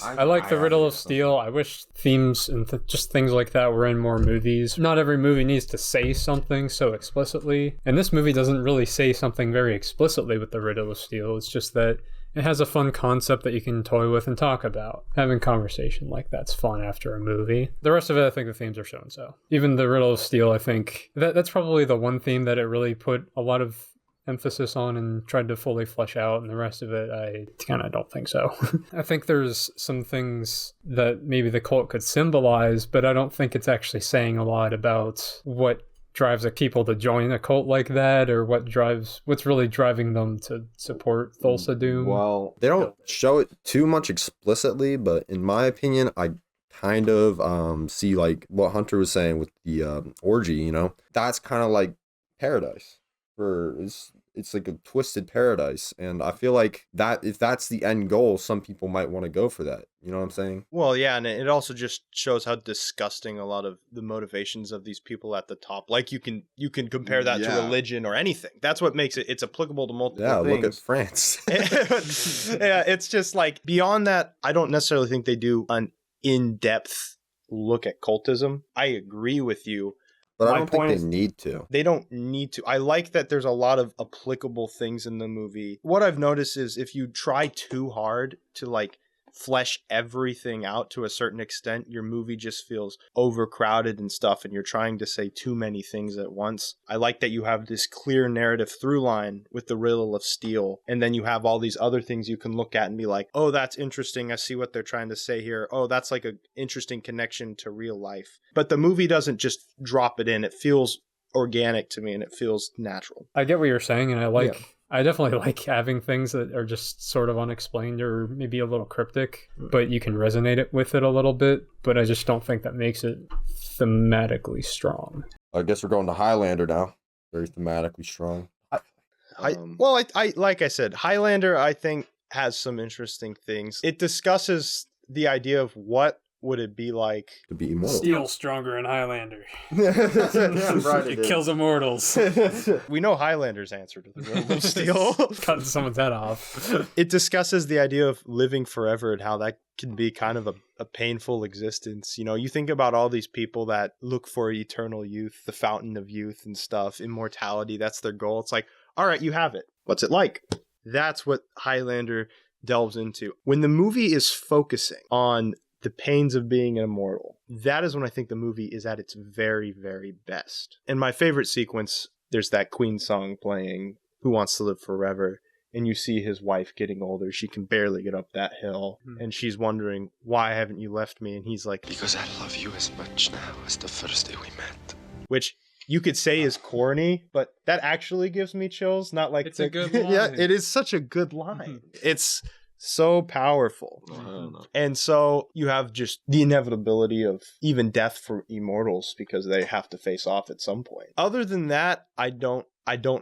I like the Riddle of Steel. I wish themes and just things like that were in more movies. Not every movie needs to say something so explicitly, and this movie doesn't really say something very explicitly with the Riddle of Steel. It's just that it has a fun concept that you can toy with and talk about. Having conversation like that's fun after a movie. The rest of it, I think the themes are shown so. Even the Riddle of Steel, I think that's probably the one theme that it really put a lot of emphasis on and tried to fully flesh out, and the rest of it I kind of don't think so. I think there's some things that maybe the cult could symbolize, but I don't think it's actually saying a lot about what drives people to join a cult like that, or what's really driving them to support Thulsa Doom. Well, they don't show it too much explicitly, but in my opinion, I kind of see like what Hunter was saying with the orgy, you know, that's kind of like paradise. It's like a twisted paradise, and I feel like that if that's the end goal, some people might want to go for that. You know what I'm saying? Well, yeah, and it also just shows how disgusting a lot of the motivations of these people at the top. Like you can compare that to religion or anything. That's what makes it's applicable to multiple things. Look at France. Yeah, it's just like beyond that, I don't necessarily think they do an in-depth look at cultism. I agree with you. But I don't think they need to. They don't need to. I like that there's a lot of applicable things in the movie. What I've noticed is if you try too hard to like flesh everything out to a certain extent, your movie just feels overcrowded and stuff, and you're trying to say too many things at once. I like that you have this clear narrative through line with the Riddle of Steel, and then you have all these other things you can look at and be like, oh, that's interesting, I see what they're trying to say here. Oh, that's like an interesting connection to real life. But the movie doesn't just drop it in. It feels organic to me, and it feels natural. I get what you're saying, and I definitely like having things that are just sort of unexplained or maybe a little cryptic, but you can resonate with it a little bit. But I just don't think that makes it thematically strong. I guess we're going to Highlander now. Very thematically strong. I like I said, Highlander, I think, has some interesting things. It discusses the idea of what would it be like to be immortal. Steel stronger in Highlander. Right, it kills immortals. We know Highlander's answer to the Riddle of Steel. Cutting someone's head off. It discusses the idea of living forever and how that can be kind of a painful existence. You know, you think about all these people that look for eternal youth, the fountain of youth and stuff, immortality, that's their goal. It's like, all right, you have it. What's it like? That's what Highlander delves into. When the movie is focusing on the pains of being an immortal, that is when I think the movie is at its very, very best. And my favorite sequence, there's that Queen song playing, Who Wants to Live Forever, and you see his wife getting older. She can barely get up that hill, and she's wondering, why haven't you left me? And he's like, because I love you as much now as the first day we met. Which you could say is corny, but that actually gives me chills. Not like it's a good line. Yeah, it is such a good line. It's so powerful. And so you have just the inevitability of even death for immortals because they have to face off at some point. Other than that, I don't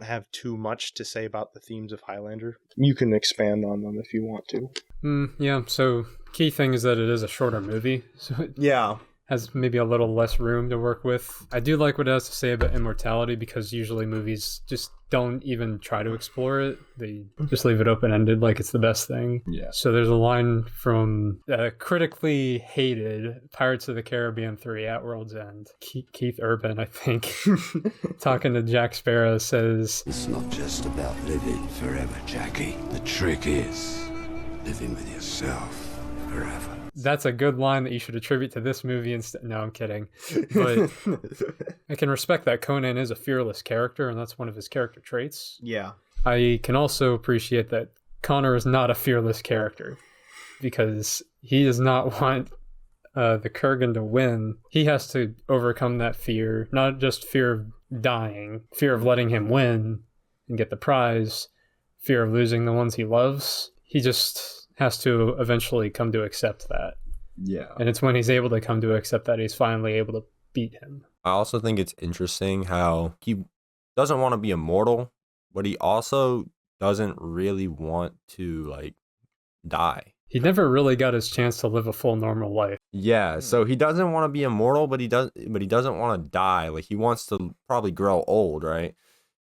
have too much to say about the themes of Highlander. You can expand on them if you want to. Yeah, so key thing is that it is a shorter movie. So it has maybe a little less room to work with. I do like what it has to say about immortality because usually movies just don't even try to explore it. They just leave it open-ended like it's the best thing. Yeah. So there's a line from critically hated Pirates of the Caribbean 3 At World's End. Keith Urban, I think, talking to Jack Sparrow, says, It's not just about living forever, Jackie. The trick is living with yourself forever. That's a good line that you should attribute to this movie instead. No, I'm kidding. But I can respect that Conan is a fearless character, and that's one of his character traits. Yeah. I can also appreciate that Connor is not a fearless character because he does not want the Kurgan to win. He has to overcome that fear, not just fear of dying, fear of letting him win and get the prize, fear of losing the ones he loves. He just has to eventually come to accept that. Yeah. And it's when he's able to come to accept that he's finally able to beat him. I also think it's interesting how he doesn't want to be immortal, but he also doesn't really want to like die. He never really got his chance to live a full normal life. Yeah, so he doesn't want to be immortal, but he doesn't want to die. Like he wants to probably grow old, right?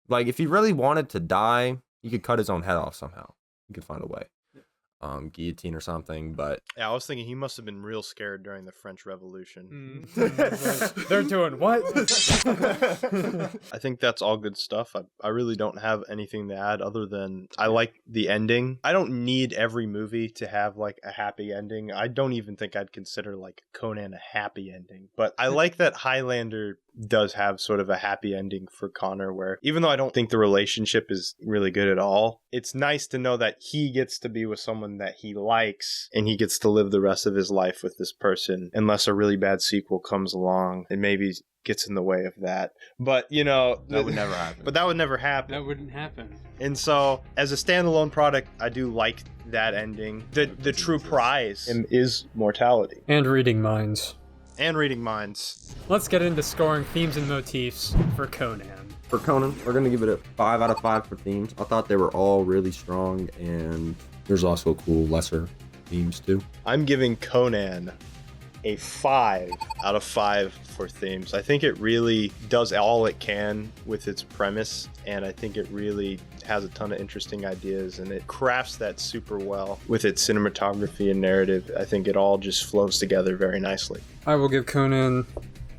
Like if he really wanted to die, he could cut his own head off somehow. He could find a way. Guillotine or something, but Yeah, I was thinking he must have been real scared during the French Revolution. They're doing what? I think that's all good stuff. I really don't have anything to add other than I like the ending. I don't need every movie to have like a happy ending. I don't even think I'd consider like Conan a happy ending. But I like that Highlander does have sort of a happy ending for Connor, where even though I don't think the relationship is really good at all, it's nice to know that he gets to be with someone that he likes and he gets to live the rest of his life with this person, unless a really bad sequel comes along and maybe gets in the way of that. But that would never happen. But that would never happen. That wouldn't happen. And so as a standalone product, I do like that ending. The true prize is mortality And reading minds. and reading minds. Let's get into scoring themes and motifs for Conan. For Conan, we're going to give it a 5 out of 5 for themes. I thought they were all really strong, and there's also cool lesser themes too. I'm giving Conan a 5 out of 5 for themes. I think it really does all it can with its premise, and I think it really has a ton of interesting ideas, and it crafts that super well with its cinematography and narrative. I think it all just flows together very nicely. I will give Conan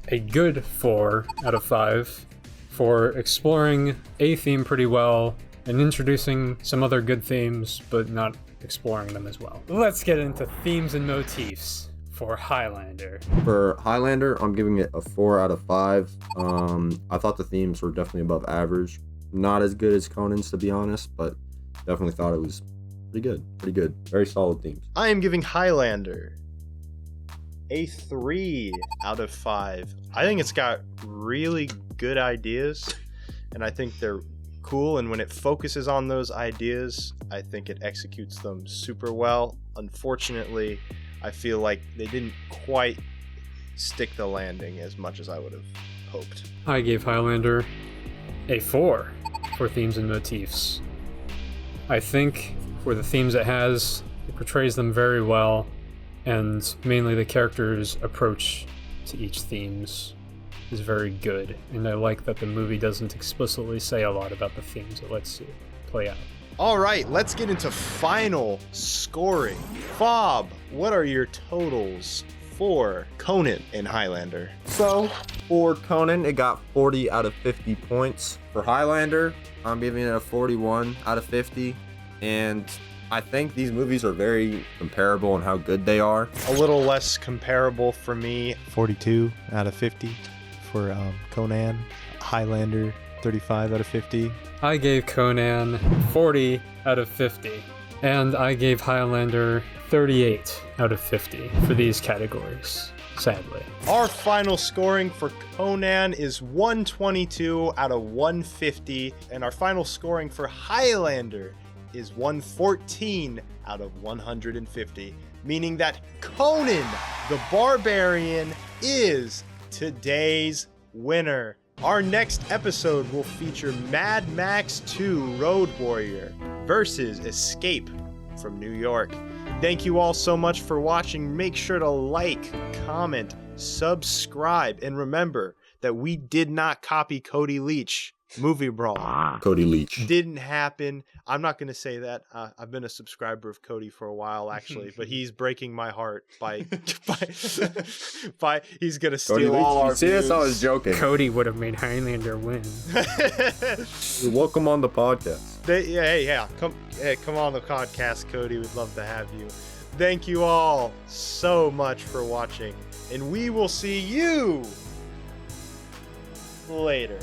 a good 4 out of 5 for exploring a theme pretty well and introducing some other good themes, but not exploring them as well. Let's get into themes and motifs for Highlander. For Highlander, I'm giving it a 4 out of 5. I thought the themes were definitely above average. Not as good as Conan's, to be honest, but definitely thought it was pretty good. Pretty good. Very solid themes. I am giving Highlander a 3 out of 5. I think it's got really good ideas, and I think they're cool, and when it focuses on those ideas, I think it executes them super well. Unfortunately, I feel like they didn't quite stick the landing as much as I would have hoped. I gave Highlander a 4 for themes and motifs. I think for the themes it has, it portrays them very well, and mainly the character's approach to each themes is very good, and I like that the movie doesn't explicitly say a lot about the themes. It lets it play out. All right, let's get into final scoring. Bob, what are your totals for Conan and Highlander? So, for Conan, it got 40 out of 50 points. For Highlander, I'm giving it a 41 out of 50. And I think these movies are very comparable in how good they are. A little less comparable for me. 42 out of 50 for Conan. Highlander, 35 out of 50. I gave Conan 40 out of 50, and I gave Highlander 38 out of 50 for these categories, sadly. Our final scoring for Conan is 122 out of 150, and our final scoring for Highlander is 114 out of 150, meaning that Conan the Barbarian is today's winner. Our next episode will feature Mad Max 2 Road Warrior versus Escape from New York. Thank you all so much for watching. Make sure to like, comment, subscribe, and remember that we did not copy Cody Leach. Movie Brawl. Cody Leach. Didn't happen. I'm not going to say that. I've been a subscriber of Cody for a while, actually, but he's breaking my heart by he's going to steal all our views. I was joking. Cody would have made Highlander win. You're welcome on the podcast. Come on the podcast, Cody. We'd love to have you. Thank you all so much for watching, and we will see you later.